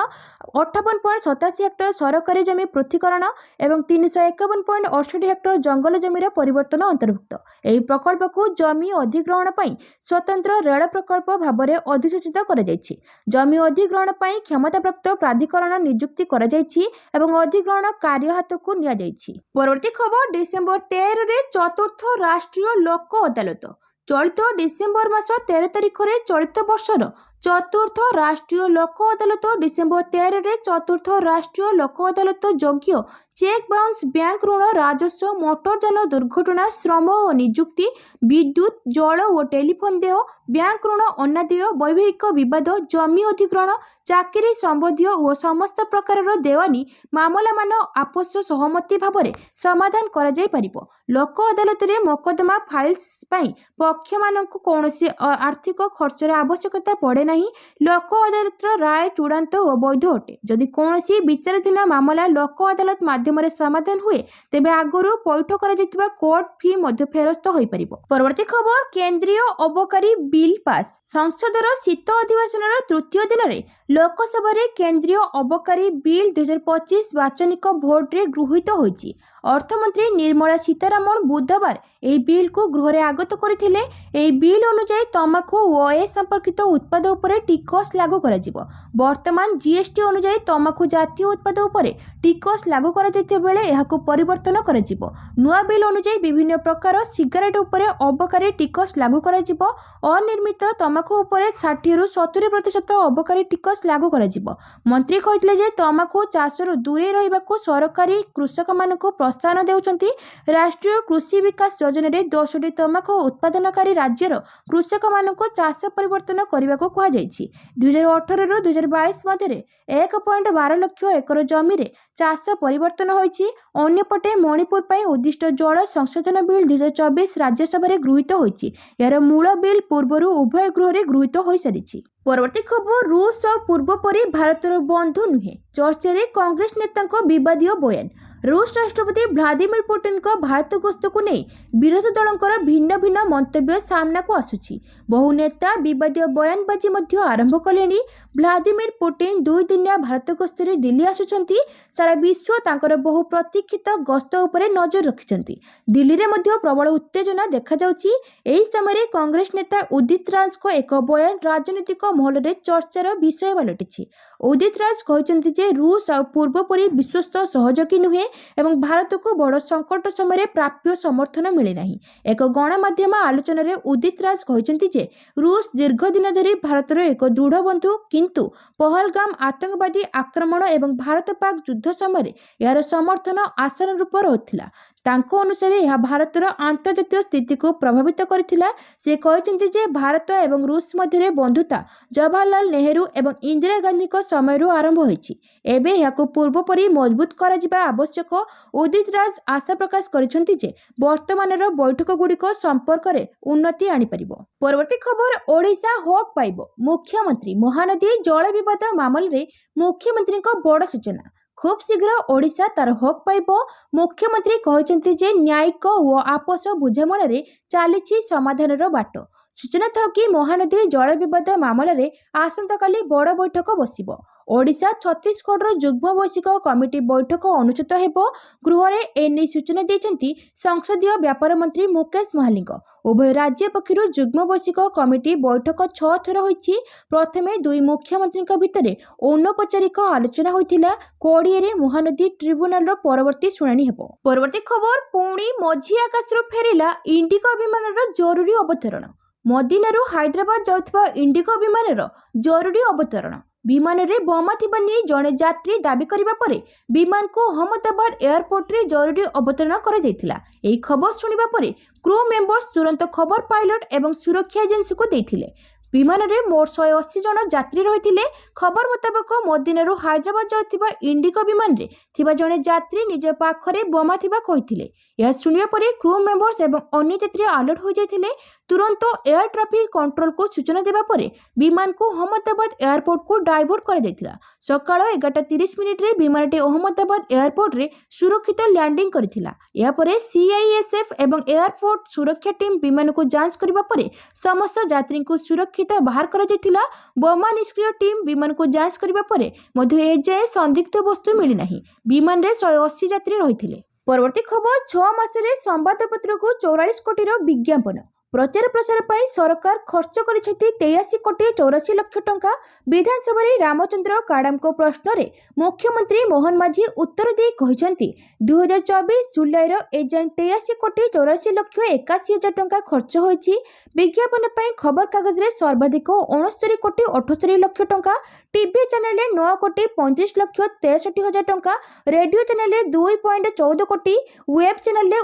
[SPEAKER 1] 58.87 ହେକ୍ଟର ସରକାରୀ ଜମି ପୃଥକୀକରଣ ଏବଂ 351.68 ହେକ୍ଟର ଜଙ୍ଗଲ ଜମିର ପରିବର୍ତ୍ତନ ଅନ୍ତର୍ଭୁକ୍ତ। ଏହି ପ୍ରକଳ୍ପକୁ ଜମି ଅଧିଗ୍ରହଣ ପାଇଁ ସ୍ୱତନ୍ତ୍ର ରେଳ ପ୍ରକଳ୍ପ ଭାବରେ ଅଧିସୂଚିତ କରାଯାଇଛି। ଜମି ଅଧିଗ୍ରହଣ ପାଇଁ କ୍ଷମତାପ୍ରାପ୍ତ ପ୍ରାଧିକରଣ ନିଯୁକ୍ତି କରାଯାଇଛି ଏବଂ ଅଧିଗ୍ରହଣ କାର୍ଯ୍ୟ ହାତକୁ ନିଆଯାଇଛି। ପରବର୍ତ୍ତୀ ଖବର, ଡିସେମ୍ବର 13ରେ ଚତୁର୍ଥ ରାଷ୍ଟ୍ରୀୟ ଲୋକ ଅଦାଲତ। ଚଳିତ ଡିସେମ୍ବର ମାସ 13 ତାରିଖରେ ଚଳିତ ବର୍ଷର ଚତୁର୍ଥ ରାଷ୍ଟ୍ରୀୟ ଲୋକ ଅଦାଲତ ଡିସେମ୍ବର 13ରେ ଚତୁର୍ଥ ରାଷ୍ଟ୍ରୀୟ ଲୋକ ଅଦାଲତ ଯୋଗ୍ୟ ଚେକ୍ ବାଉନ୍ସ, ବ୍ୟାଙ୍କ ଋଣ, ରାଜସ୍ୱ, ମୋଟରଯାନ ଦୁର୍ଘଟଣା, ଶ୍ରମ ଓ ନିଯୁକ୍ତି, ବିଦ୍ୟୁତ, ଜଳ ଓ ଟେଲିଫୋନ ଦେୟ, ବ୍ୟାଙ୍କ ଋଣ ଅନାଦେୟ, ବୈବାହିକ ବିବାଦ, ଜମି ଅଧିଗ୍ରହଣ, ଚାକିରି ସମ୍ବନ୍ଧୀୟ ଓ ସମସ୍ତ ପ୍ରକାରର ଦେୱାନୀ ମାମଲାମାନ ଆପୋଷ ସହମତି ଭାବରେ ସମାଧାନ କରାଯାଇପାରିବ। ଲୋକ ଅଦାଲତରେ ମୋକଦ୍ଦମା ଫାଇଲ୍ସ ପାଇଁ ପକ୍ଷମାନଙ୍କୁ କୌଣସି ଆର୍ଥିକ ଖର୍ଚ୍ଚର ଆବଶ୍ୟକତା ପଡ଼େ ନାହିଁ। ଲୋକ ଅଦାଲତର ରାୟ ଚୂଡ଼ାନ୍ତ ଓ ବୈଧ ଅଟେ। ଯଦି କୌଣସି ବିଚାରାଧୀନ ମାମଲା ଲୋକ ଅଦାଲତ ମାଧ୍ୟମରେ ସମାଧାନ ହୁଏ, ତେବେ ଆଗରୁ ପୈଠ କରାଯାଇଥିବା କୋର୍ଟ ଫି ମଧ୍ୟ ଫେରସ୍ତ ହୋଇପାରିବ। ପରବର୍ତ୍ତୀ ଖବର, କେନ୍ଦ୍ରୀୟ ଅବକାରୀ ବିଲ୍ ପାସ୍। ସଂସଦର ଶୀତ ଅଧିବେଶନର ତୃତୀୟ ଦିନରେ ଲୋକସଭାରେ କେନ୍ଦ୍ରୀୟ ଅବକାରୀ ବିଲ୍ 2025 ବାଚନିକ ଭୋଟରେ ଗୃହୀତ ହୋଇଛି। ଅର୍ଥମନ୍ତ୍ରୀ ନିର୍ମଳା ସୀତାରମଣ ବୁଧବାର ଏହି ବିଲ୍କୁ ଗୃହରେ ଆଗତ କରିଥିଲେ। ଏହି ବିଲ୍ ଅନୁଯାୟୀ ତମାଖୁ ଓ ଏ ସମ୍ପର୍କିତ ଉତ୍ପାଦ ଉପରେ ଟିକସ ଲାଗୁ କରାଯିବ। ବର୍ତ୍ତମାନ ଜିଏସଟି ଅନୁଯାୟୀ ତମାଖୁ ଜାତୀୟ ଉତ୍ପାଦ ଉପରେ ଟିକସ ଲାଗୁ କରାଯାଇଥିବା ବେଳେ ଏହାକୁ ପରିବର୍ତ୍ତନ କରାଯିବ। ନୂଆ ବିଲ୍ ଅନୁଯାୟୀ ବିଭିନ୍ନ ପ୍ରକାର ସିଗାରେଟ ଉପରେ ଅବକାରୀ ଟିକସ ଲାଗୁ କରାଯିବ। ଅନିର୍ମିତ ତମାଖୁ ଉପରେ 60ରୁ 70% ଅବକାରୀ ଟିକସ ଲାଗୁ କରାଯିବ। ମନ୍ତ୍ରୀ କହିଥିଲେ ଯେ ତମାଖୁ ଚାଷରୁ ଦୂରେଇ ରହିବାକୁ ସରକାରୀ କୃଷକମାନଙ୍କୁ ପ୍ରୋତ୍ସାହନ ଦେଉଛନ୍ତି। ରାଷ୍ଟ୍ରୀୟ କୃଷି ବିକାଶ ଯୋଜନାରେ 10ଟି ତମାଖୁ ଉତ୍ପାଦନକାରୀ ରାଜ୍ୟର କୃଷକମାନଙ୍କୁ ଚାଷ ପରିବର୍ତ୍ତନ କରିବାକୁ କୁହାଯାଇଛି। 2018ରୁ 2022 ମଧ୍ୟରେ 1.12 ଲକ୍ଷ ଏକର ଜମିରେ ଚାଷ ପରିବର୍ତ୍ତନ ହୋଇଛି। ଅନ୍ୟପଟେ ମଣିପୁର ପାଇଁ ଉଦ୍ଦିଷ୍ଟ ଜଳ ସଂଶୋଧନ ବିଲ୍ 2024 ରାଜ୍ୟସଭାରେ ଗୃହୀତ ହୋଇଛି। ଏହାର ମୂଳ ବିଲ୍ ପୂର୍ବରୁ ଉଭୟ ଗୃହରେ ଗୃହୀତ ହୋଇସାରିଛି। ପରବର୍ତ୍ତୀ ଖବର, ରୁଷ ଆଉ ପୂର୍ବ ପରି ଭାରତର ବନ୍ଧୁ ନୁହେଁ, ଚର୍ଚ୍ଚାରେ କଂଗ୍ରେସ ନେତାଙ୍କ ବିବାଦୀୟ ବୟାନ। ରୁଷ ରାଷ୍ଟ୍ରପତି ଭ୍ଲାଦିମିର ପୁଟିନଙ୍କ ଭାରତ ଗସ୍ତକୁ ନେଇ ବିରୋଧୀ ଦଳଙ୍କର ଭିନ୍ନ ଭିନ୍ନ ମନ୍ତବ୍ୟ ସାମ୍ନାକୁ ଆସୁଛି। ବହୁ ନେତା ବିବାଦୀୟ ବୟାନବାଜି ମଧ୍ୟ ଆରମ୍ଭ କଲେଣି। ଭ୍ଲାଦିମିର ପୁଟିନ 2 ଦିନିଆ ଭାରତ ଗସ୍ତରେ ଦିଲ୍ଲୀ ଆସୁଛନ୍ତି। ସାରା ବିଶ୍ୱ ତାଙ୍କର ବହୁ ପ୍ରତୀକ୍ଷିତ ଗସ୍ତ ଉପରେ ନଜର ରଖିଛନ୍ତି। ଦିଲ୍ଲୀରେ ମଧ୍ୟ ପ୍ରବଳ ଉତ୍ତେଜନା ଦେଖାଯାଉଛି। ଏହି ସମୟରେ କଂଗ୍ରେସ ନେତା ଉଦିତ ରାଜଙ୍କ ଏକ ବୟାନ ରାଜନୈତିକ ମହଲରେ ଚର୍ଚ୍ଚାର ବିଷୟ ପାଲଟିଛି। ଉଦିତ ରାଜ କହିଛନ୍ତି ଯେ ରୁଷ ଆଉ ପୂର୍ବ ପରି ବିଶ୍ୱସ୍ତ ସହଯୋଗୀ ନୁହେଁ ଏବଂ ଭାରତକୁ ବଡ଼ ସଙ୍କଟ ସମୟରେ ପ୍ରାପ୍ୟ ସମର୍ଥନ ମିଳେନାହିଁ। ଏକ ଗଣମାଧ୍ୟମ ଆଲୋଚନାରେ ଉଦିତ ରାଜ କହିଛନ୍ତି ଯେ ରୁଷ ଦୀର୍ଘ ଦିନ ଧରି ଭାରତର ଏକ ଦୃଢ଼ ବନ୍ଧୁ, କିନ୍ତୁ ପହଲଗାମ ଆତଙ୍କବାଦୀ ଆକ୍ରମଣ ଏବଂ ଭାରତ ପାକ୍ ଯୁଦ୍ଧ ସମୟରେ ଏହାର ସମର୍ଥନ ଆଶାନୁରୂପ ରହିଥିଲା। ତାଙ୍କ ଅନୁସାରେ ଏହା ଭାରତର ଆନ୍ତର୍ଜାତୀୟ ସ୍ଥିତିକୁ ପ୍ରଭାବିତ କରିଥିଲା। ସେ କହିଛନ୍ତି ଯେ ଭାରତ ଏବଂ ରୁଷ ମଧ୍ୟରେ ବନ୍ଧୁତା ଜବାହରଲାଲ ନେହେରୁ ଏବଂ ଇନ୍ଦିରା ଗାନ୍ଧୀଙ୍କ ସମୟରୁ ଆରମ୍ଭ ହୋଇଛି। ଏବେ ଏହାକୁ ପୂର୍ବ ପରି ମଜବୁତ କରାଯିବା ଆବଶ୍ୟକ। ଉଦିତ ରାଜ ଆଶା ପ୍ରକାଶ କରିଛନ୍ତି ଯେ ବର୍ତ୍ତମାନର ବୈଠକଗୁଡ଼ିକ ସମ୍ପର୍କରେ ଉନ୍ନତି ଆଣିପାରିବ। ପରବର୍ତ୍ତୀ ଖବର, ଓଡ଼ିଶା ହକ୍ ପାଇବ। ମୁଖ୍ୟମନ୍ତ୍ରୀ ମହାନଦୀ ଜଳ ବିବାଦ ମାମଲାରେ ମୁଖ୍ୟମନ୍ତ୍ରୀଙ୍କ ବଡ଼ ସୂଚନା। ଖୁବ୍ ଶୀଘ୍ର ଓଡ଼ିଶା ତାର ହକ୍ ପାଇବ। ମୁଖ୍ୟମନ୍ତ୍ରୀ କହିଛନ୍ତି ଯେ ନ୍ୟାୟିକ ଓ ଆପୋଷ ବୁଝାମଣାରେ ଚାଲିଛି ସମାଧାନର ବାଟ। ସୂଚନା ଥାଉ କି ମହାନଦୀ ଜଳ ବିବାଦ ମାମଲାରେ ଆସନ୍ତାକାଲି ବଡ଼ ବୈଠକ ବସିବ। ଓଡ଼ିଶା ଛତିଶଗଡ଼ର ଯୁଗ୍ମ ବୈଷୟିକ କମିଟି ବୈଠକ ଅନୁଷ୍ଠିତ ହେବ। ଗୃହରେ ଏନେଇ ସୂଚନା ଦେଇଛନ୍ତି ସଂସଦୀୟ ବ୍ୟାପାର ମନ୍ତ୍ରୀ ମୁକେଶ ମହାଲିକ। ଉଭୟ ରାଜ୍ୟ ପକ୍ଷରୁ ଯୁଗ୍ମ ବୈଷୟିକ କମିଟି ବୈଠକ 6 ଥର ହୋଇଛି। ପ୍ରଥମେ ଦୁଇ ମୁଖ୍ୟମନ୍ତ୍ରୀଙ୍କ ଭିତରେ ଅନୌପଚାରିକ ଆଲୋଚନା ହୋଇଥିଲା। 20ରେ ମହାନଦୀ ଟ୍ରିବ୍ୟୁନାଲର ପରବର୍ତ୍ତୀ ଶୁଣାଣି ହେବ। ପରବର୍ତ୍ତୀ ଖବର, ପୁଣି ମଝି ଆକାଶରୁ ଫେରିଲା ଇଣ୍ଡିଗୋ ବିମାନର ଜରୁରୀ ଅବତରଣ। ମଦିନାରୁ ହାଇଦ୍ରାବାଦ ଯାଉଥିବା ଇଣ୍ଡିଗୋ ବିମାନର ଜରୁରୀ ଅବତରଣ। ବିମାନରେ ବୋମା ଥିବା ନେଇ ଜଣେ ଯାତ୍ରୀ ଦାବି କରିବା ପରେ ବିମାନକୁ ଅହମ୍ମଦାବାଦ ଏୟାରପୋର୍ଟରେ ଜରୁରୀ ଅବତରଣ କରାଯାଇଥିଲା। ଏହି ଖବର ଶୁଣିବା ପରେ କ୍ରୁ ମେମ୍ବର୍ସ ତୁରନ୍ତ ଖବର ପାଇଲଟ ଏବଂ ସୁରକ୍ଷା ଏଜେନ୍ସିକୁ ଦେଇଥିଲେ। ବିମାନରେ ମୋଟ 180 ଜଣ ଯାତ୍ରୀ ରହିଥିଲେ। ଖବର ମୁତାବକ ମଦିନାରୁ ହାଇଦ୍ରାବାଦ ଯାଉଥିବା ଇଣ୍ଡିଗୋ ବିମାନରେ ଥିବା ଜଣେ ଯାତ୍ରୀ ନିଜ ପାଖରେ ବୋମା ଥିବା କହିଥିଲେ। ଏହା ଶୁଣିବା ପରେ କ୍ରୁ ମେମ୍ବର୍ସ ଏବଂ ଅନ୍ୟ ଯାତ୍ରୀ ଆଲର୍ଟ ହୋଇଯାଇଥିଲେ। ତୁରନ୍ତ ଏୟାର ଟ୍ରାଫିକ୍ କଣ୍ଟ୍ରୋଲକୁ ସୂଚନା ଦେବା ପରେ ବିମାନକୁ ଅହମ୍ମଦାବାଦ ଏୟାରପୋର୍ଟକୁ ଡାଇଭର୍ଟ କରାଯାଇଥିଲା। ସକାଳ 11:30ରେ ବିମାନଟି ଅହମ୍ମଦାବାଦ ଏୟାରପୋର୍ଟରେ ସୁରକ୍ଷିତ ଲ୍ୟାଣ୍ଡିଂ କରିଥିଲା। ଏହାପରେ CISF ଏବଂ ଏୟାରପୋର୍ଟ ସୁରକ୍ଷା ଟିମ୍ ବିମାନକୁ ଯାଞ୍ଚ କରିବା ପରେ ସମସ୍ତ ଯାତ୍ରୀଙ୍କୁ ସୁରକ୍ଷିତ ବାହାର କରାଯାଇଥିଲା। ବୋମା ନିଷ୍କ୍ରିୟ ଟିମ୍ ବିମାନକୁ ଯାଞ୍ଚ କରିବା ପରେ ମଧ୍ୟ ଏଯାଏଁ ସନ୍ଦିଗ୍ଧ ବସ୍ତୁ ମିଳିନାହିଁ। ବିମାନରେ 180 ଯାତ୍ରୀ ରହିଥିଲେ। ପରବର୍ତ୍ତୀ ଖବର, 6 ମାସରେ ସମ୍ବାଦପତ୍ରକୁ 44 କୋଟିର ବିଜ୍ଞାପନ। ପ୍ରଚାର ପ୍ରସାର ପାଇଁ ସରକାର ଖର୍ଚ୍ଚ କରିଛନ୍ତି 83 କୋଟି 84 ଲକ୍ଷ ଟଙ୍କା। ବିଧାନସଭାରେ ରାମଚନ୍ଦ୍ର କାଡ଼ାମଙ୍କ ପ୍ରଶ୍ନରେ ମୁଖ୍ୟମନ୍ତ୍ରୀ ମୋହନ ମାଝୀ ଉତ୍ତର ଦେଇ କହିଛନ୍ତି 2024 ଜୁଲାଇର ଏଯାଏଁ 83 କୋଟି 84 ଲକ୍ଷ 81 ହଜାର ଟଙ୍କା ଖର୍ଚ୍ଚ ହୋଇଛି। ବିଜ୍ଞାପନ ପାଇଁ ଖବରକାଗଜରେ ସର୍ବାଧିକ 69 କୋଟି 78 ଲକ୍ଷ ଟଙ୍କା, ଟିଭି ଚ୍ୟାନେଲରେ 9 କୋଟି 35 ଲକ୍ଷ 63 ହଜାର ଟଙ୍କା, ରେଡିଓ ଚ୍ୟାନେଲରେ 2.14 କୋଟି, ୱେବ୍ ଚ୍ୟାନେଲରେ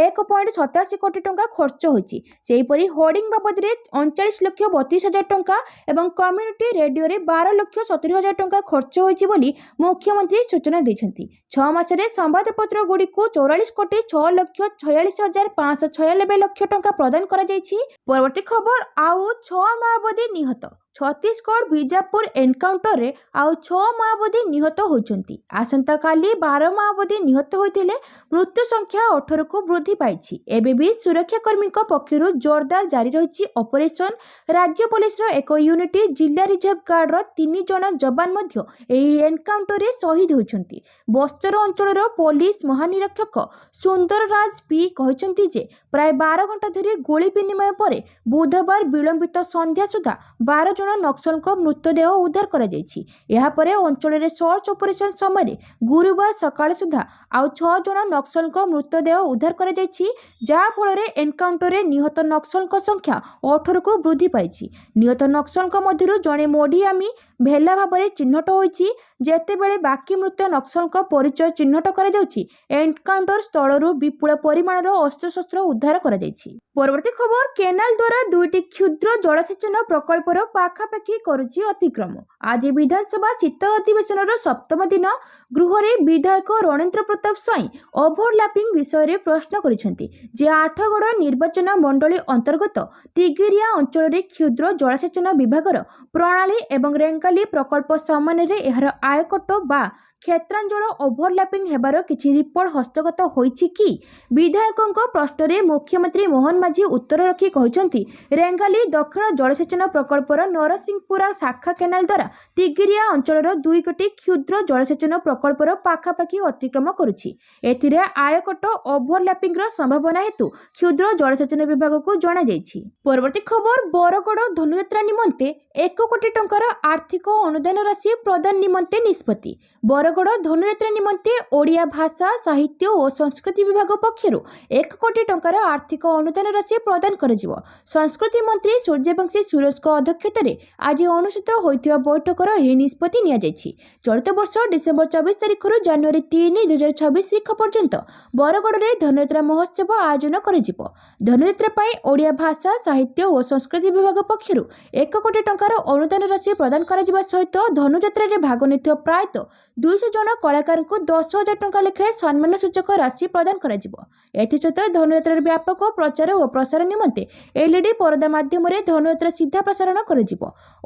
[SPEAKER 1] 1.87 କୋଟି ଟଙ୍କା ଖର୍ଚ୍ଚ ହୋଇଛି। ସେହିପରି ହୋର୍ଡିଂ ବାବଦରେ 39 ଲକ୍ଷ 32 ହଜାର ଟଙ୍କା ଏବଂ କମ୍ୟୁନିଟି ରେଡିଓରେ 12 ଲକ୍ଷ 70 ହଜାର ଟଙ୍କା ଖର୍ଚ୍ଚ ହୋଇଛି ବୋଲି ମୁଖ୍ୟମନ୍ତ୍ରୀ ସୂଚନା ଦେଇଛନ୍ତି। 6 ମାସରେ ସମ୍ବାଦପତ୍ରଗୁଡ଼ିକୁ 44 କୋଟି 6 ଲକ୍ଷ 46 ହଜାର 596 ଲକ୍ଷ ଟଙ୍କା ପ୍ରଦାନ କରାଯାଇଛି। ପରବର୍ତ୍ତୀ ଖବର, ଆଉ 6 ମାଓବାଦୀ ନିହତ। ଛତିଶଗଡ଼ ବିଜାପୁର ଏନକାଉଣ୍ଟରରେ ଆଉ 6 ମାଓବାଦୀ ନିହତ ହୋଇଛନ୍ତି। ଆସନ୍ତାକାଲି 12 ମାଓବାଦୀ ନିହତ ହୋଇଥିଲେ। ମୃତ୍ୟୁ ସଂଖ୍ୟା 18କୁ ବୃଦ୍ଧି ପାଇଛି। ଏବେ ବି ସୁରକ୍ଷାକର୍ମୀଙ୍କ ପକ୍ଷରୁ ଜୋରଦାର ଜାରି ରହିଛି ଅପରେସନ। ରାଜ୍ୟ ପୋଲିସର ଏକ ୟୁନିଟ୍, ଜିଲ୍ଲା ରିଜର୍ଭ ଗାର୍ଡର 3 ଜଣ ଯବାନ ମଧ୍ୟ ଏହି ଏନକାଉଣ୍ଟରରେ ଶହୀଦ ହୋଇଛନ୍ତି। ବସ୍ତର ଅଞ୍ଚଳର ପୋଲିସ ମହାନିରୀକ୍ଷକ ସୁନ୍ଦର ରାଜ ପି କହିଛନ୍ତି ଯେ ପ୍ରାୟ 12 ଘଣ୍ଟା ଧରି ଗୁଳି ବିନିମୟ ପରେ ବୁଧବାର ବିଳମ୍ବିତ ସନ୍ଧ୍ୟା ସୁଦ୍ଧା 12 ଜଣ ନକ୍ସଲଙ୍କ ମୃତଦେହ ଉଦ୍ଧାର କରାଯାଇଛି। ଏହାପରେ ଅଞ୍ଚଳରେ ସର୍ଚ୍ଚ ଅପରେସନ ସମୟରେ ଗୁରୁବାର ସକାଳ ସୁଦ୍ଧା ଆଉ 6 ଜଣ ନକ୍ସଲଙ୍କ ମୃତଦେହ ଉଦ୍ଧାର କରାଯାଇଛି, ଯାହାଫଳରେ ଏନକାଉଣ୍ଟରରେ ନିହତ ନକ୍ସଲଙ୍କ ସଂଖ୍ୟା 18କୁ ବୃଦ୍ଧି ପାଇଛି। ନିହତ ନକ୍ସଲଙ୍କ ମଧ୍ୟରୁ ଜଣେ ମୋଡିଆମି ଭେଲା ଭାବରେ ଚିହ୍ନଟ ହୋଇଛି। ଯେତେବେଳେ ବାକି ମୃତ ନକ୍ସଲଙ୍କ ପରିଚୟ ଚିହ୍ନଟ କରାଯାଉଛି, ଏନକାଉଣ୍ଟର ସ୍ଥଳରୁ ବିପୁଳ ପରିମାଣର ଅସ୍ତ୍ରଶସ୍ତ୍ର ଉଦ୍ଧାର କରାଯାଇଛି। ପରବର୍ତ୍ତୀ ଖବର, କେନାଲ ଦ୍ୱାରା 2ଟି କ୍ଷୁଦ୍ର ଜଳସେଚନ ପ୍ରକଳ୍ପର ପାଖାପାଖି କରୁଛି ଅତିକ୍ରମ। ଆଜି ବିଧାନସଭା ଶୀତ ଅଧିବେଶନର 7ମ ଦିନ। ଗୃହରେ ବିଧାୟକ ରଣେନ୍ଦ୍ର ପ୍ରତାପ ସ୍ୱାଇଁ ଓଭରଲାପିଂ ବିଷୟରେ ପ୍ରଶ୍ନ କରିଛନ୍ତି ଯେ ଆଠଗଡ଼ ନିର୍ବାଚନ ମଣ୍ଡଳୀ ଅନ୍ତର୍ଗତ ତିଗିରିଆ ଅଞ୍ଚଳରେ କ୍ଷୁଦ୍ର ଜଳସେଚନ ବିଭାଗର ପ୍ରଣାଳୀ ଏବଂ ରେଙ୍ଗାଲି ପ୍ରକଳ୍ପ ସମନ୍ୱୟରେ ଏହାର ଆୟକଟ ବା କ୍ଷେତ୍ରାଞ୍ଚଳ ଓଭରଲାପିଂ ହେବାର କିଛି ରିପୋର୍ଟ ହସ୍ତଗତ ହୋଇଛି କି? ବିଧାୟକଙ୍କ ପ୍ରଶ୍ନରେ ମୁଖ୍ୟମନ୍ତ୍ରୀ ମୋହନ ମାଝୀ ଉତ୍ତର ରଖି କହିଛନ୍ତି ରେଙ୍ଗାଲି ଦକ୍ଷିଣ ଜଳସେଚନ ପ୍ରକଳ୍ପର ନରସିଂହପୁର ଶାଖା କେନାଲ ଦ୍ୱାରା ତିଗିରିଆ ଅଞ୍ଚଳର 2ଗୋଟି କ୍ଷୁଦ୍ର ଜଳସେଚନ ପ୍ରକଳ୍ପର ପାଖାପାଖି ଅତିକ୍ରମ କରୁଛି। ଏଥିରେ ଆୟକଟ ଓଭରଲାପିଂର ସମ୍ଭାବନା ହେତୁ କ୍ଷୁଦ୍ର ଜଳସେଚନ ବିଭାଗକୁ ଜଣାଯାଇଛି। ପରବର୍ତ୍ତୀ ଖବର, ବରଗଡ଼ ଧନୁଯାତ୍ରା ନିମନ୍ତେ 1 କୋଟି ଟଙ୍କାର ଆର୍ଥିକ ଅନୁଦାନ ରାଶି ପ୍ରଦାନ ନିମନ୍ତେ ନିଷ୍ପତ୍ତି। ବରଗଡ଼ ଧନୁଯାତ୍ରା ନିମନ୍ତେ ଓଡ଼ିଆ ଭାଷା, ସାହିତ୍ୟ ଓ ସଂସ୍କୃତି ବିଭାଗ ପକ୍ଷରୁ 1 କୋଟି ଟଙ୍କାର ଆର୍ଥିକ ଅନୁଦାନ ରାଶି ପ୍ରଦାନ କରାଯିବ। ସଂସ୍କୃତି ମନ୍ତ୍ରୀ ସୂର୍ଯ୍ୟବଂଶୀ ସୁରେଶଙ୍କ ଅଧ୍ୟକ୍ଷତାରେ ଅଧ୍ୟକ୍ଷତାରେ ଆଜି ଅନୁଷ୍ଠିତ ହୋଇଥିବା ବୈଠକର ଏହି ନିଷ୍ପତ୍ତି ନିଆଯାଇଛି। ଚଳିତ ବର୍ଷ ଡିସେମ୍ବର 24 ତାରିଖରୁ ଜାନୁଆରୀ 3, 2026 ତାରିଖ ପର୍ଯ୍ୟନ୍ତ ବରଗଡ଼ରେ ଧନୁଯାତ୍ରା ମହୋତ୍ସବ ଆୟୋଜନ କରାଯିବ। ଧନୁଯାତ୍ରା ପାଇଁ ଓଡ଼ିଆ ଭାଷା, ସାହିତ୍ୟ ଓ ସଂସ୍କୃତି ବିଭାଗ ପକ୍ଷରୁ 1 କୋଟି ଟଙ୍କାର ଅନୁଦାନ ରାଶି ପ୍ରଦାନ କରାଯିବା ସହିତ ଧନୁଯାତ୍ରାରେ ଭାଗ ନେଇଥିବା ପ୍ରାୟତଃ 200 ଜଣ କଳାକାରଙ୍କୁ 10,000 ଟଙ୍କା ଲେଖାଏଁ ସମ୍ମାନସୂଚକ ରାଶି ପ୍ରଦାନ କରାଯିବ। ଏଥିସହିତ ଧନୁଯାତ୍ରାର ବ୍ୟାପକ ପ୍ରଚାର ଓ ପ୍ରସାର ନିମନ୍ତେ LED ପରଦା ମାଧ୍ୟମରେ ଧନୁଯାତ୍ରା ସିଧା ପ୍ରସାରଣ କରାଯିବ।